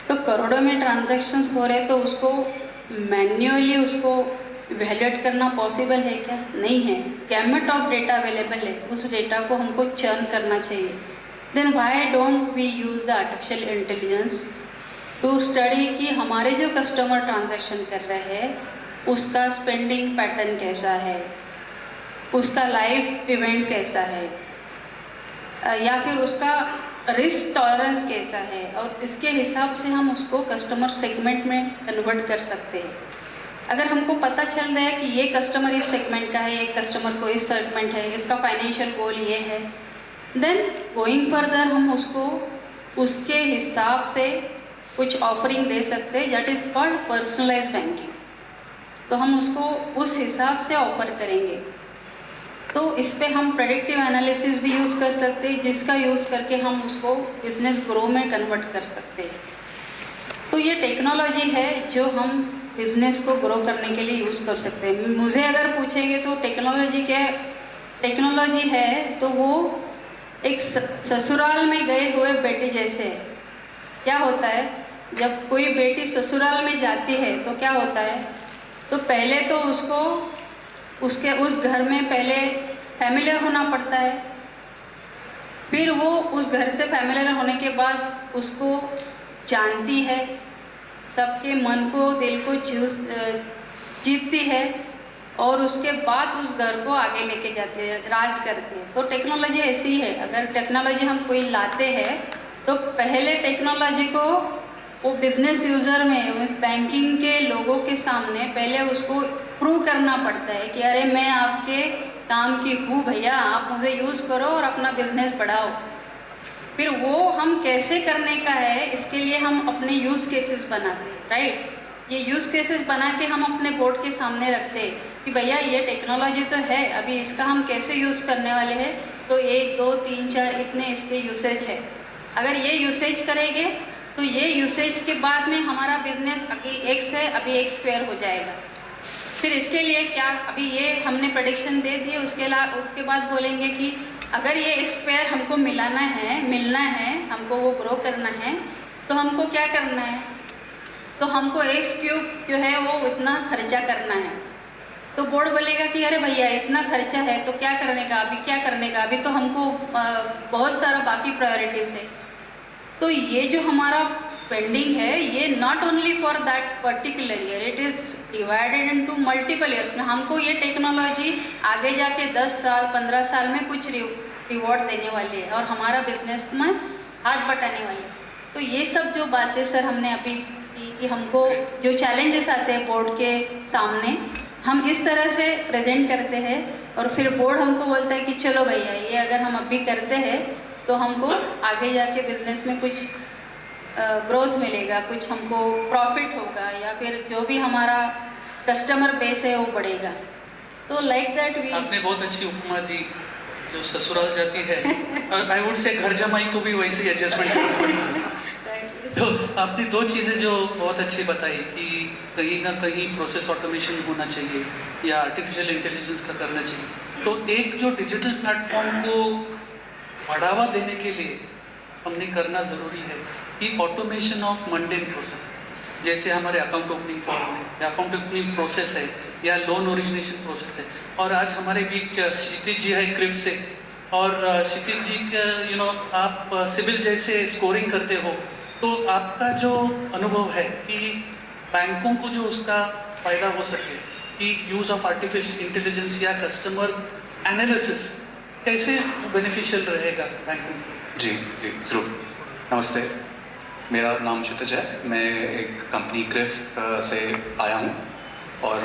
तो करोड़ों में ट्रांजैक्शंस हो रहे तो उसको मैन्युअली उसको वैल्यूएट करना पॉसिबल है क्या? नहीं है। गैमेट ऑफ डेटा अवेलेबल है, उस डेटा को हमको चर्न करना चाहिए। Then why don't we use the artificial intelligence to study कि हमारे जो कस्टमर ट्रांजैक्शन कर रहे हैं उसका स्पेंडिंग पैटर्न कैसा है, उसका लाइव इवेंट कैसा है, या फिर उसका रिस्क टॉलरेंस कैसा है, और इसके हिसाब से हम उसको कस्टमर सेगमेंट में कन्वर्ट कर सकते हैं। अगर हमको पता चल रहा है कि ये कस्टमर इस सेगमेंट का है, एक कस्टमर को इस सेगमेंट है, इसका फाइनेंशियल गोल ये है, देन गोइंग फर्दर हम उसको उसके हिसाब से कुछ ऑफरिंग दे सकते हैं, that is called personalise banking. तो हम उसको उस हिसाब से ऑफर करेंगे। तो इस पे हम प्रेडिक्टिव एनालिसिस भी यूज़ कर सकते हैं, जिसका यूज़ करके हम उसको बिजनेस ग्रो में कन्वर्ट कर सकते हैं। तो ये टेक्नोलॉजी है जो हम बिजनेस को ग्रो करने के लिए यूज़ कर सकते हैं। मुझे अगर पूछेंगे तो टेक्नोलॉजी क्या टेक्नोलॉजी है, तो वो एक ससुराल में गए हुए बेटे जैसे है। क्या होता है, जब कोई बेटी ससुराल में जाती है तो क्या होता है, तो पहले तो उसको उसके उस घर में पहले फैमिलियर होना पड़ता है, फिर वो उस घर से फैमिलियर होने के बाद उसको जानती है, सबके मन को दिल को जीतती है, और उसके बाद उस घर को आगे लेके जाती है, राज करती है। तो टेक्नोलॉजी ऐसी है, अगर टेक्नोलॉजी हम कोई लाते हैं तो पहले टेक्नोलॉजी को वो बिजनेस यूज़र में, मीन्स बैंकिंग के लोगों के सामने पहले उसको प्रूव करना पड़ता है कि अरे मैं आपके काम की हूँ भैया, आप मुझे यूज़ करो और अपना बिजनेस बढ़ाओ। फिर वो हम कैसे करने का है, इसके लिए हम अपने यूज़ केसेस बनाते हैं, राइट। ये यूज़ केसेस बना के हम अपने बोर्ड के सामने रखते हैं कि भैया ये टेक्नोलॉजी तो है, अभी इसका हम कैसे यूज़ करने वाले हैं। तो 1 2 3 4 इतने इसके यूसेज है। अगर ये यूसेज करेंगे तो ये यूसेज के बाद में हमारा बिजनेस अभी 1 से अभी 1 स्क्वायर हो जाएगा। फिर इसके लिए क्या, अभी ये हमने प्रेडिक्शन दे दी, उसके बाद बोलेंगे कि अगर ये 1 स्क्वायर हमको मिलना है, हमको वो ग्रो करना है, तो हमको क्या करना है, तो हमको x क्यूब जो है वो इतना खर्चा करना है। तो बोर्ड बोलेगा कि अरे भैया इतना खर्चा है तो क्या करने का, अभी क्या करने का, अभी तो हमको बहुत सारा बाकी प्रायोरिटीज़ है। तो ये जो हमारा स्पेंडिंग है ये not only for that particular year, it is divided into multiple years में। हमको ये टेक्नोलॉजी आगे जाके 10 साल 15 साल में कुछ रिवॉर्ड देने वाली है और हमारा बिजनेस में हाथ बटाने वाली है। तो ये सब जो बातें सर हमने अभी की कि हमको जो चैलेंजेस आते हैं बोर्ड के सामने, हम इस तरह से प्रेजेंट करते हैं और फिर बोर्ड हमको बोलता है कि चलो भैया ये अगर हम अभी करते हैं तो हमको आगे जाके बिजनेस में कुछ ग्रोथ मिलेगा, कुछ हमको प्रॉफिट होगा, या फिर जो भी हमारा कस्टमर बेस है वो बढ़ेगा। तो लाइक दैट वी। आपने बहुत अच्छी उपमा दी, जो ससुराल जाती है आई वुड से घर जमाई को भी वैसे ही एडजस्टमेंट करनी पड़ेगी। तो आपने 2 चीज़ें जो बहुत अच्छी बताई कि कहीं ना कहीं प्रोसेस ऑटोमेशन होना चाहिए या आर्टिफिशियल इंटेलिजेंस का करना चाहिए। तो एक जो डिजिटल प्लेटफॉर्म को बढ़ावा देने के लिए हमने करना ज़रूरी है कि ऑटोमेशन ऑफ मंडेन प्रोसेस, जैसे हमारे अकाउंट ओपनिंग फॉर्म है या अकाउंट ओपनिंग प्रोसेस है या लोन ओरिजिनेशन प्रोसेस है। और आज हमारे बीच क्षितिज जी है क्रिफ से, और क्षितिज जी का आप सिविल जैसे स्कोरिंग करते हो, तो आपका जो अनुभव है कि बैंकों को जो उसका फ़ायदा हो सके कि यूज़ ऑफ आर्टिफिशियल इंटेलिजेंस या कस्टमर एनालिसिस कैसे बेनिफिशियल रहेगा बैंकों के लिए? जी जी ज़रूर। नमस्ते, मेरा नाम क्षितिज है। मैं एक कंपनी क्रिफ से आया हूँ और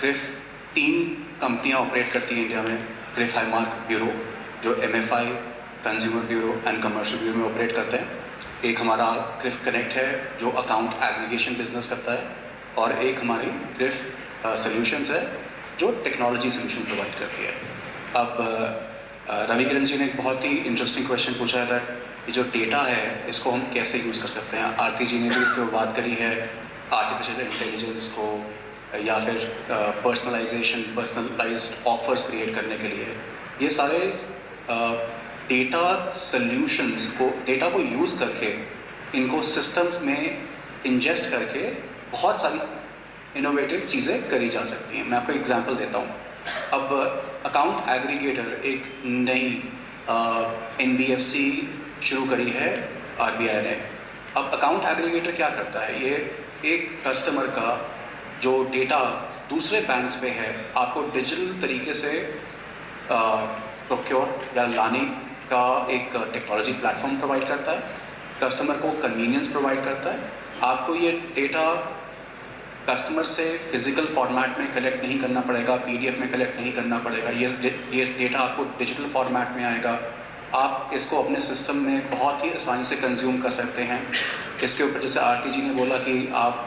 क्रिफ 3 कंपनियाँ ऑपरेट करती हैं इंडिया में। क्रिफ हाईमार्क ब्यूरो जो MFI, consumer bureau and commercial bureau में ऑपरेट करते हैं। एक हमारा क्रिफ कनेक्ट है जो अकाउंट एग्रीगेशन बिजनेस करता है, और एक हमारी क्रिफ सॉल्यूशंस है जो टेक्नोलॉजी सोल्यूशन प्रोवाइड करती है। अब रवि किरण जी ने एक बहुत ही इंटरेस्टिंग क्वेश्चन पूछा है दैट ये जो डेटा है इसको हम कैसे यूज़ कर सकते हैं। आरती जी ने भी इसके ऊपर बात करी है, आर्टिफिशियल इंटेलिजेंस को या फिर पर्सनलाइज्ड ऑफर्स क्रिएट करने के लिए। ये सारे डेटा सॉल्यूशंस को, डेटा को यूज़ करके इनको सिस्टम्स में इंजेस्ट करके बहुत सारी इनोवेटिव चीज़ें करी जा सकती हैं। मैं आपको एग्जांपल देता हूँ। अब अकाउंट एग्रीगेटर एक नई NBFC शुरू करी है RBI ने। अब अकाउंट एग्रीगेटर क्या करता है? ये एक कस्टमर का जो डेटा दूसरे बैंक्स पे है आपको डिजिटल तरीके से प्रोक्योर या लाने का एक टेक्नोलॉजी प्लेटफॉर्म प्रोवाइड करता है। कस्टमर को कन्वीनियंस प्रोवाइड करता है। आपको ये डेटा कस्टमर से फिजिकल फॉर्मेट में कलेक्ट नहीं करना पड़ेगा, PDF में कलेक्ट नहीं करना पड़ेगा। ये डेटा आपको डिजिटल फॉर्मेट में आएगा। आप इसको अपने सिस्टम में बहुत ही आसानी से कंज्यूम कर सकते हैं। इसके ऊपर जैसे आरती जी ने बोला कि आप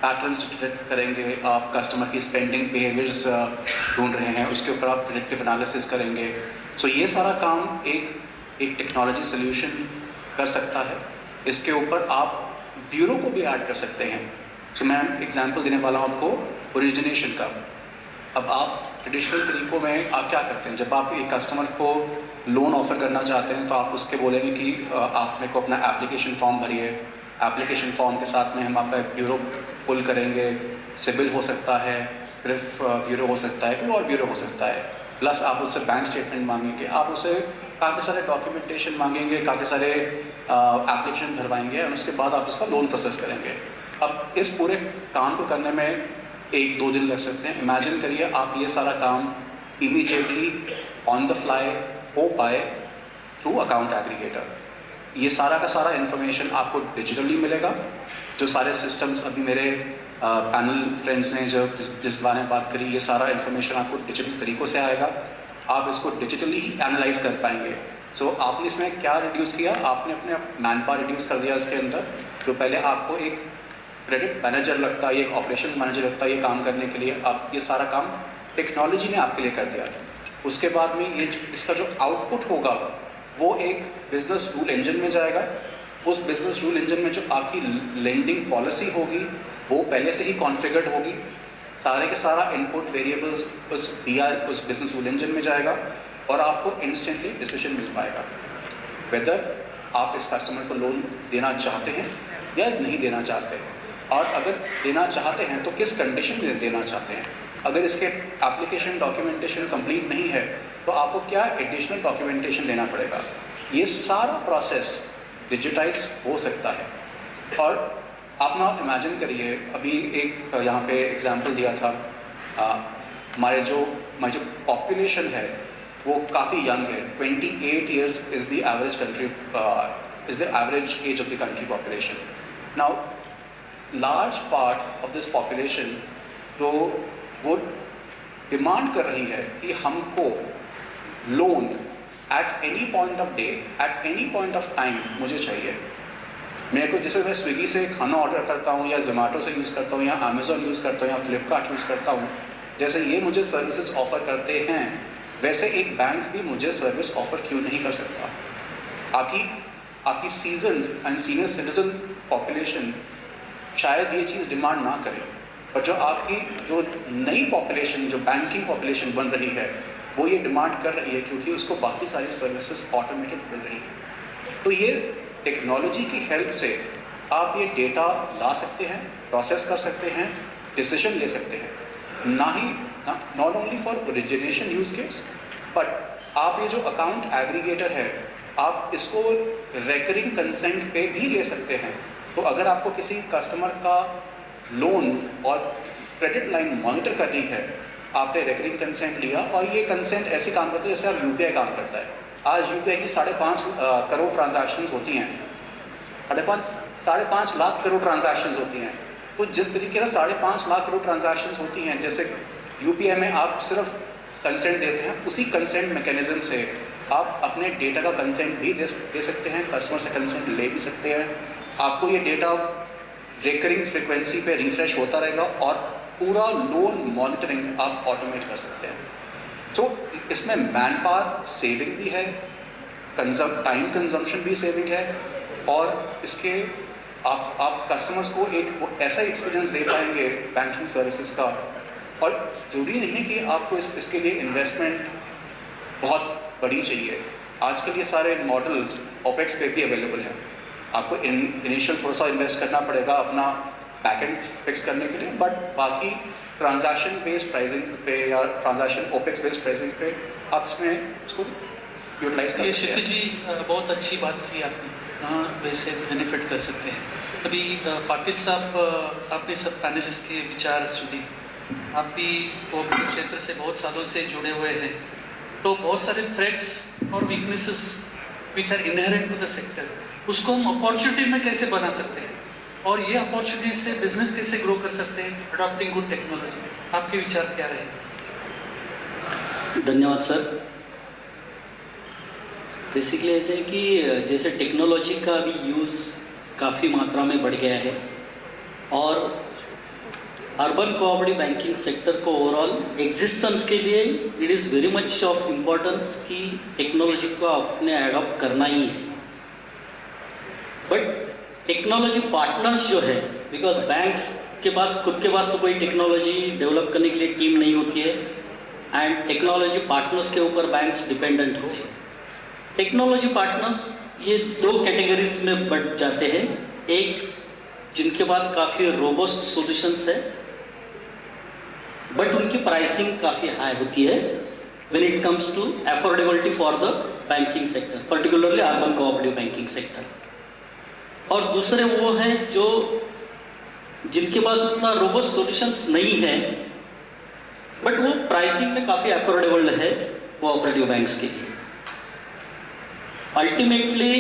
पैटर्न्स डिटेक्ट करेंगे, आप कस्टमर की स्पेंडिंग बिहेवियर्स ढूंढ रहे हैं, उसके ऊपर आप प्रेडिक्टिव एनालिसिस करेंगे। सो ये सारा काम एक टेक्नोलॉजी सोल्यूशन कर सकता है। इसके ऊपर आप ब्यूरो को भी ऐड कर सकते हैं। तो मैं एग्जांपल देने वाला हूँ आपको ओरिजिनेशन का। अब आप ट्रेडिशनल तरीकों में आप क्या करते हैं? जब आप एक कस्टमर को लोन ऑफर करना चाहते हैं तो आप उसके बोलेंगे कि आप मेरे को अपना एप्लीकेशन फॉर्म भरिए। एप्लीकेशन फॉर्म के साथ में हम आपका ब्यूरो पुल करेंगे। सिबिल हो सकता है, क्रिफ ब्यूरो हो सकता है, कोई और ब्यूरो हो सकता है। प्लस आप उससे बैंक स्टेटमेंट मांगेंगे, आप उससे काफ़ी सारे डॉक्यूमेंटेशन मांगेंगे, काफ़ी सारे एप्लीकेशन भरवाएंगे और उसके बाद आप उसका लोन प्रोसेस करेंगे। अब इस पूरे काम को करने में 1-2 दिन लग सकते हैं। इमेजिन करिए आप ये सारा काम इमीडिएटली ऑन द फ्लाई हो पाए थ्रू अकाउंट एग्रीगेटर। ये सारा का सारा इन्फॉर्मेशन आपको डिजिटली मिलेगा। जो सारे सिस्टम्स अभी मेरे पैनल फ्रेंड्स ने जो जिस बारे में बात करी, ये सारा इन्फॉर्मेशन आपको डिजिटल तरीक़ों से आएगा। आप इसको डिजिटली ही एनालाइज कर पाएंगे। सो आपने इसमें क्या रिड्यूस किया? आपने अपने मैन पावर रिड्यूस कर दिया इसके अंदर। जो पहले आपको एक क्रेडिट मैनेजर लगता है, एक ऑपरेशन मैनेजर लगता है ये काम करने के लिए, अब ये सारा काम टेक्नोलॉजी ने आपके लिए कर दिया। उसके बाद में ये इसका जो आउटपुट होगा वो एक बिजनेस रूल इंजन में जाएगा। उस बिजनेस रूल इंजन में जो आपकी लेंडिंग पॉलिसी होगी वो पहले से ही कॉन्फ़िगर्ड होगी। सारे के सारा इनपुट वेरिएबल्स उस बिजनेस रूल इंजन में जाएगा और आपको इंस्टेंटली डिसीजन मिल पाएगा वेदर आप इस कस्टमर को लोन देना चाहते हैं या नहीं देना चाहते हैं, और अगर देना चाहते हैं तो किस कंडीशन में देना चाहते हैं। अगर इसके एप्लीकेशन डॉक्यूमेंटेशन कंप्लीट नहीं है तो आपको क्या एडिशनल डॉक्यूमेंटेशन देना पड़ेगा। ये सारा प्रोसेस डिजिटाइज हो सकता है। और आप ना इमेजिन करिए, अभी एक यहाँ पे एग्जांपल दिया था, हमारी जो पॉपुलेशन है वो काफ़ी यंग है। 28 years is the average country is the average age of the country population. Now large part of this population जो वो डिमांड कर रही है कि हमको loan at any point of day, at any point of time मुझे चाहिए। मेरे को, जैसे मैं स्विगी से खाना ऑर्डर करता हूँ या जोमेटो से यूज़ करता हूँ या अमेज़ॉन यूज़ करता हूँ या फ्लिपकार्ट यूज़ करता हूँ, जैसे ये मुझे सर्विसेज ऑफ़र करते हैं वैसे एक बैंक भी मुझे सर्विस ऑफ़र क्यों नहीं कर सकता। आपकी seasoned and senior citizen population शायद ये चीज़ डिमांड ना करे, पर जो आपकी जो नई पॉपुलेशन, जो बैंकिंग पॉपुलेशन बन रही है वो ये डिमांड कर रही है क्योंकि उसको बाकी सारी सर्विसेज ऑटोमेटेड मिल रही है। तो ये टेक्नोलॉजी की हेल्प से आप ये डेटा ला सकते हैं, प्रोसेस कर सकते हैं, डिसीजन ले सकते हैं। Not only for origination use case but आप ये जो अकाउंट एग्रीगेटर है, आप इसको रेकरिंग कंसेंट पे भी ले सकते हैं। तो अगर आपको किसी कस्टमर का लोन और क्रेडिट लाइन मॉनिटर करनी है, आपने रेकरिंग कंसेंट लिया और ये कंसेंट ऐसे काम करता है जैसे आप यूपीआई काम करता है। आज यूपीआई की 5.5 करोड़ ट्रांजैक्शंस होती हैं, 5.5 लाख करोड़ ट्रांजैक्शंस होती हैं। तो जिस तरीके से 5.5 लाख करोड़ ट्रांजैक्शंस होती हैं, जैसे यूपीआई में आप सिर्फ कंसेंट देते हैं, उसी कंसेंट मैकेनिज्म से आप अपने डेटा का कंसेंट भी दे सकते हैं, कस्टमर से कंसेंट ले भी सकते हैं। आपको ये डेटा रिकरिंग फ्रिक्वेंसी पे रिफ्रेश होता रहेगा और पूरा लोन मॉनिटरिंग आप ऑटोमेट कर सकते हैं। सो इसमें मैन पावर सेविंग भी है, टाइम कंजम्पशन भी सेविंग है, और इसके आप कस्टमर्स को एक ऐसा एक्सपीरियंस दे पाएंगे बैंकिंग सर्विसेज का। और ज़रूरी नहीं है कि आपको इसके लिए इन्वेस्टमेंट बहुत बड़ी चाहिए। आजकल ये सारे मॉडल्स ओपेक्स पे भी अवेलेबल हैं। आपको इनिशियल थोड़ा सा इन्वेस्ट करना पड़ेगा अपना बैकएंड फिक्स करने के लिए, बट बाकी ट्रांजैक्शन बेस्ड प्राइसिंग पे या ट्रांजैक्शन ओपेक्स बेस्ड प्राइसिंग पे आप इसमें इसको यूटिलाइज कर ये सकते क्षितिज हैं। जी बहुत अच्छी बात की आपने, हाँ वैसे बेनिफिट कर सकते हैं। अभी पाटिल साहब, आपने सब पैनलिस्ट के विचार सुने, आप भी कोऑपरेटिव क्षेत्र से बहुत सालों से जुड़े हुए हैं, तो बहुत सारे थ्रेट्स और weaknesses which are inherent to the sector, उसको हम अपॉर्चुनिटी में कैसे बना सकते हैं और ये अपॉर्चुनिटीज से बिजनेस कैसे ग्रो कर सकते हैं अडॉप्टिंग गुड टेक्नोलॉजी। आपके विचार क्या रहेंगे? धन्यवाद सर। बेसिकली ऐसे है कि जैसे टेक्नोलॉजी का भी यूज़ काफ़ी मात्रा में बढ़ गया है और अर्बन कोऑपरेटिव बैंकिंग सेक्टर को ओवरऑल एग्जिस्टेंस के लिए it is very much of importance कि टेक्नोलॉजी को अपने एडॉप्ट करना ही है। बट टेक्नोलॉजी पार्टनर्स जो है, बिकॉज बैंक्स के पास खुद के पास तो कोई टेक्नोलॉजी डेवलप करने के लिए टीम नहीं होती है एंड टेक्नोलॉजी पार्टनर्स के ऊपर बैंक्स डिपेंडेंट होते हैं। टेक्नोलॉजी पार्टनर्स ये दो कैटेगरीज में बढ़ जाते हैं। एक जिनके पास काफ़ी रोबस्ट सॉल्यूशंस है बट उनकी प्राइसिंग काफ़ी हाई होती है when it comes to affordability for the banking sector, particularly urban cooperative banking sector. और दूसरे वो हैं जो जिनके पास उतना रोबस्ट सॉल्यूशंस नहीं है बट वो प्राइसिंग में काफ़ी अफोर्डेबल है कोऑपरेटिव बैंक्स के लिए। अल्टीमेटली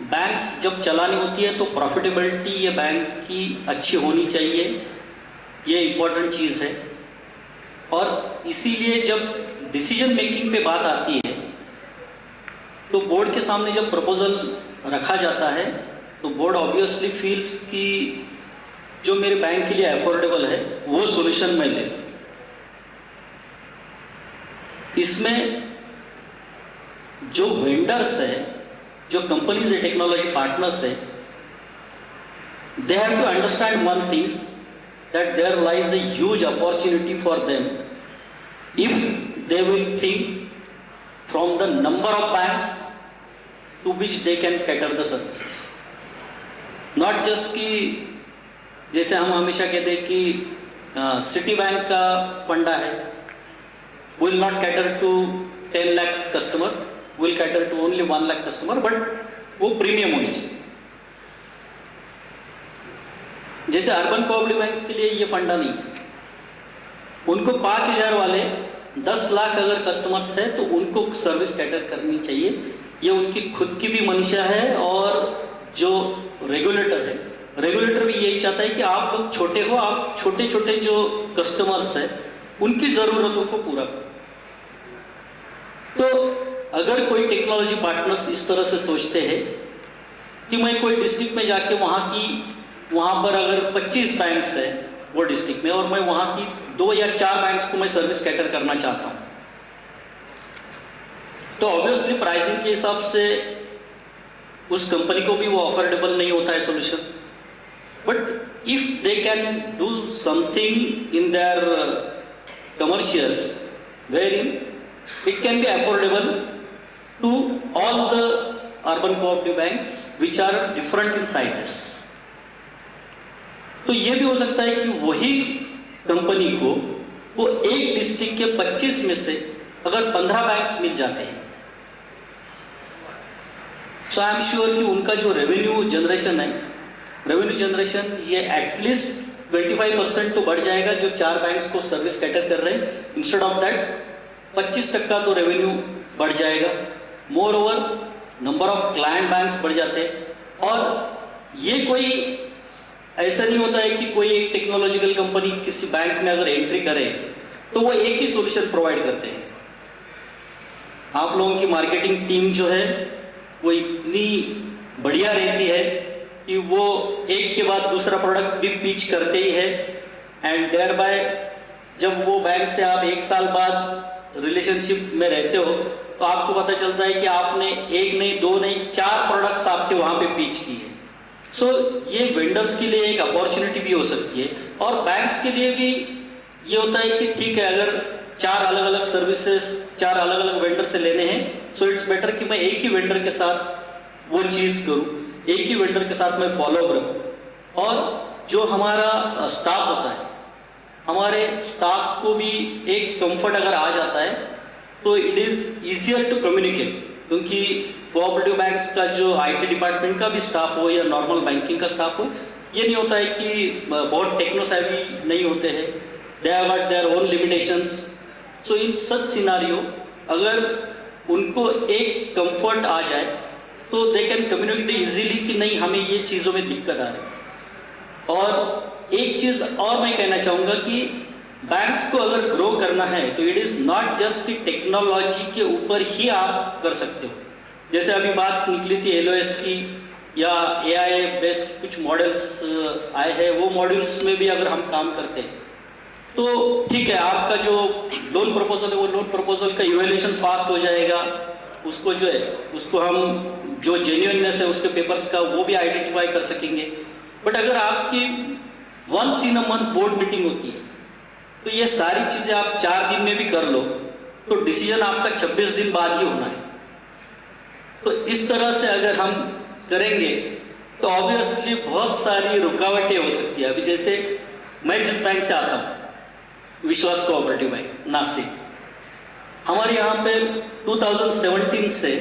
बैंक्स जब चलानी होती है तो प्रॉफिटेबिलिटी ये बैंक की अच्छी होनी चाहिए, ये इम्पोर्टेंट चीज़ है। और इसीलिए जब डिसीजन मेकिंग पे बात आती है तो बोर्ड के सामने जब प्रपोजल रखा जाता है तो बोर्ड ऑब्वियसली फील्स कि जो मेरे बैंक के लिए अफोर्डेबल है वो सॉल्यूशन मैं ले। इसमें जो वेंडर्स है, जो कंपनीज है, टेक्नोलॉजी पार्टनर्स है, they have to understand one things that there lies a huge opportunity for them if they will think from the number of banks to which they can cater the services. Not just कि जैसे हम हमेशा कहते हैं कि city bank का funda है, will not cater to 10 lakh customer, will cater to only 1 lakh customer, but वो प्रीमियम होनी चाहिए। जैसे अर्बन कोऑपरेटिव बैंक्स के लिए ये फंडा नहीं है, उनको 5,000 वाले 10 लाख अगर कस्टमर्स है तो उनको सर्विस कैटर करनी चाहिए। ये उनकी खुद की भी मंशा है और जो रेगुलेटर है, रेगुलेटर भी यही चाहता है कि आप लोग छोटे हो, आप छोटे छोटे जो कस्टमर्स हैं उनकी ज़रूरतों को पूरा करो। तो अगर कोई टेक्नोलॉजी पार्टनर्स इस तरह से सोचते हैं कि मैं कोई डिस्ट्रिक्ट में जाके वहाँ पर अगर 25 बैंक्स है वो डिस्ट्रिक्ट में और मैं वहाँ की 2 या 4 बैंक्स को मैं सर्विस कैटर करना चाहता हूँ, तो ऑब्वियसली प्राइसिंग के हिसाब से उस कंपनी को भी वो अफोर्डेबल नहीं होता है solution. But if they can do something in their commercials where it can be affordable to all the urban cooperative banks which are different in sizes। तो ये भी हो सकता है कि वही कंपनी को वो एक डिस्ट्रिक्ट के 25 में से अगर 15 बैंक्स मिल जाते हैं, सो आई एम श्योर कि उनका जो रेवेन्यू जनरेशन ये एटलीस्ट 25% तो बढ़ जाएगा, जो 4 बैंक्स को सर्विस कैटर कर रहे हैं। इंस्टेड ऑफ दैट 25% तो रेवेन्यू बढ़ जाएगा। More over number of client banks बढ़ जाते हैं। और ये कोई ऐसा नहीं होता है कि कोई एक टेक्नोलॉजिकल कंपनी किसी बैंक में अगर एंट्री करे तो वो एक ही सॉल्यूशन प्रोवाइड करते हैं। आप लोगों की मार्केटिंग टीम जो है वो इतनी बढ़िया रहती है कि वो एक के बाद दूसरा प्रोडक्ट भी पिच करते ही है, एंड देयर बाय जब वो बैंक से आप 1 साल बाद रिलेशनशिप में रहते हो तो आपको पता चलता है कि आपने 1 नहीं 2 नहीं 4 प्रोडक्ट्स आपके वहाँ पे पिच किए हैं। सो ये वेंडर्स के लिए एक अपॉर्चुनिटी भी हो सकती है, और बैंक्स के लिए भी ये होता है कि ठीक है, अगर 4 अलग अलग सर्विसेज 4 अलग अलग वेंडर से लेने हैं, सो इट्स बेटर कि मैं एक ही वेंडर के साथ वो चीज़ करूं, एक ही वेंडर के साथ मैं फॉलोअप रखूं। और जो हमारा स्टाफ होता है, हमारे स्टाफ को भी एक कंफर्ट अगर आ जाता है तो it is easier to communicate, क्योंकि कोऑपरेटिव बैंक्स का जो IT डिपार्टमेंट का भी स्टाफ हो या नॉर्मल बैंकिंग का स्टाफ हो, ये नहीं होता है कि बहुत टेक्नो सेवी नहीं होते हैं, they have got their own limitations. So in such scenario अगर उनको एक कंफर्ट आ जाए तो दे कैन कम्युनिकेट इजीली कि नहीं हमें ये चीज़ों में दिक्कत आ रही है। और एक चीज़ और मैं कहना चाहूँगा कि बैंक्स को अगर ग्रो करना है तो इट इज़ नॉट जस्ट कि टेक्नोलॉजी के ऊपर ही आप कर सकते हो। जैसे अभी बात निकली थी LOS की या AI बेस्ड कुछ मॉडल्स आए हैं, वो मॉडल्स में भी अगर हम काम करते हैं तो ठीक है, आपका जो लोन प्रपोजल है वो लोन प्रपोजल का इवैल्यूएशन फास्ट हो जाएगा, उसको जो है उसको हम जो जेन्युइननेस है उसके पेपर्स का वो भी आइडेंटिफाई कर सकेंगे। बट अगर आपकी once in a month board meeting होती है तो ये सारी चीज़ें आप 4 दिन में भी कर लो तो डिसीजन आपका 26 दिन बाद ही होना है। तो इस तरह से अगर हम करेंगे तो ऑब्वियसली बहुत सारी रुकावटें हो सकती है। अभी जैसे मैं जिस बैंक से आता हूँ, विश्वास कोऑपरेटिव बैंक नासिक, हमारे यहाँ पे 2017 से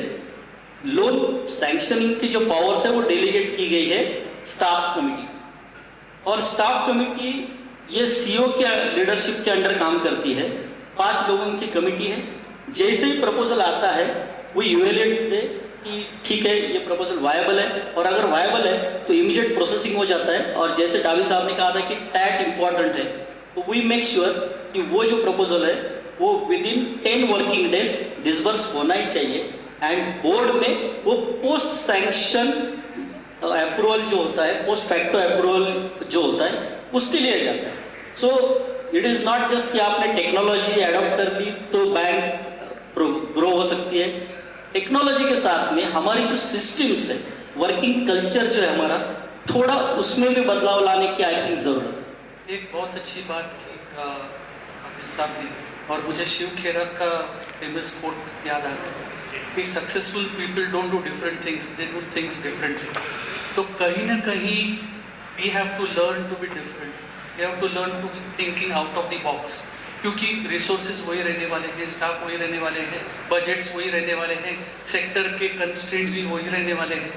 लोन सैंक्शनिंग की जो पावर्स है वो डेलीगेट की गई है स्टाफ कमेटी, और स्टाफ कमेटी ये CEO के लीडरशिप के अंडर काम करती है। 5 लोगों की कमेटी है। जैसे ही प्रपोजल आता है वो इवेल्युएट दे कि ठीक है ये प्रपोजल वायबल है, और अगर वायबल है तो इमीडिएट प्रोसेसिंग हो जाता है। और जैसे डावी साहब ने कहा था कि टैट इम्पॉर्टेंट है, तो वी मेक श्योर कि वो जो प्रपोजल है वो विदिन 10 वर्किंग डेज डिसबर्स होना ही चाहिए, एंड बोर्ड में वो पोस्ट सैंक्शन अप्रूवल जो होता है, पोस्ट फैक्टो अप्रूवल जो होता है उसके लिए जाता है। So it is not just कि आपने टेक्नोलॉजी एडॉप्ट कर ली तो बैंक ग्रो हो सकती है। टेक्नोलॉजी के साथ में हमारी जो सिस्टम्स है, वर्किंग कल्चर जो है हमारा, थोड़ा उसमें भी बदलाव लाने की आई थिंक ज़रूरत है। एक बहुत अच्छी बात की अनिल साहब ने, और मुझे शिव खेरा का फेमस कोट याद आ गया कि successful people don't do different things, they do things differently. तो कहीं ना कहीं we have to learn to be different, we have to learn to be thinking out of the box, क्योंकि रिसोर्सेज वही रहने वाले हैं, स्टाफ वही रहने वाले हैं, बजट्स वही रहने वाले हैं, सेक्टर के कंस्ट्रेंट्स भी वही रहने वाले हैं,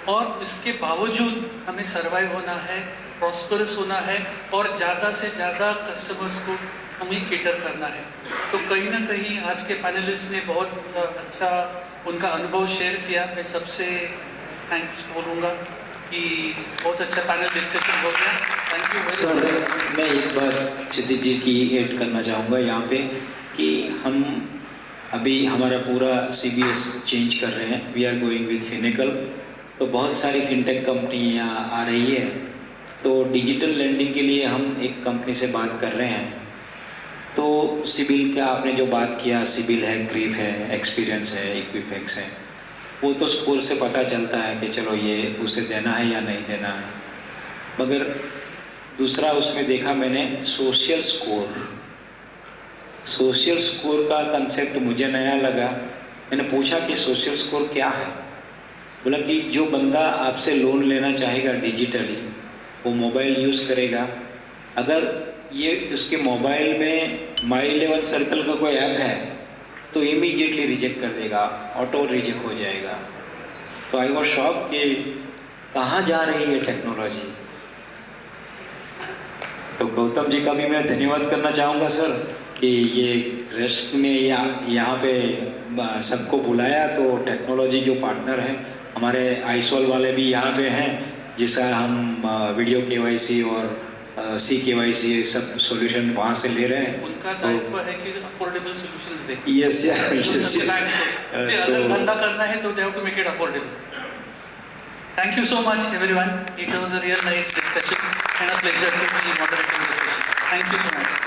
और इसके बावजूद हमें सर्वाइव होना है, प्रॉस्परस होना है, और ज़्यादा से ज़्यादा कस्टमर्स को हमें केटर करना है। तो कहीं ना कहीं आज के पैनलिस्ट ने बहुत अच्छा उनका अनुभव शेयर किया। मैं सबसे थैंक्स बोलूँगा कि बहुत अच्छा पैनल डिस्कशन हो गया। Thank you very sir, much. मैं एक बात क्षितिज जी की ऐड करना चाहूँगा यहाँ पे कि हम अभी हमारा पूरा CBS चेंज कर रहे हैं, वी आर गोइंग विथ फिनिकल। तो बहुत सारी फिनटेक कंपनियाँ आ रही है, तो डिजिटल लेंडिंग के लिए हम एक कंपनी से बात कर रहे हैं। तो सिबिल का आपने जो बात किया, सिबिल है, क्रीफ है, एक्सपीरियंस है, इक्विफेक्स है, वो तो स्कोर से पता चलता है कि चलो ये उसे देना है या नहीं देना है। मगर दूसरा उसमें देखा मैंने सोशल स्कोर। सोशल स्कोर का कंसेप्ट मुझे नया लगा। मैंने पूछा कि सोशल स्कोर क्या है। बोला कि जो बंदा आपसे लोन लेना चाहेगा डिजिटली, वो मोबाइल यूज़ करेगा। अगर ये उसके मोबाइल में माई 11 सर्कल का कोई ऐप है तो इमीडिएटली रिजेक्ट कर देगा, ऑटो रिजेक्ट हो जाएगा। तो आई वॉज शॉक कि कहाँ जा रही है टेक्नोलॉजी। तो गौतम जी का भी मैं धन्यवाद करना चाहूँगा सर कि ये रेस्ट में यहाँ पे सबको बुलाया। तो टेक्नोलॉजी जो पार्टनर हैं हमारे आईसोल वाले भी यहाँ पे हैं, जिसका हम वीडियो केवाईसी और CKYC ये सब सॉल्यूशन वहाँ से ले रहे हैं। उनका दायित्व है कि अफोर्डेबल सॉल्यूशंस दें। यस ते अगर धंधा करना है तो they have to make it affordable. Thank you so much everyone. It was a real nice discussion and a pleasure to be moderating the session. Thank you so much.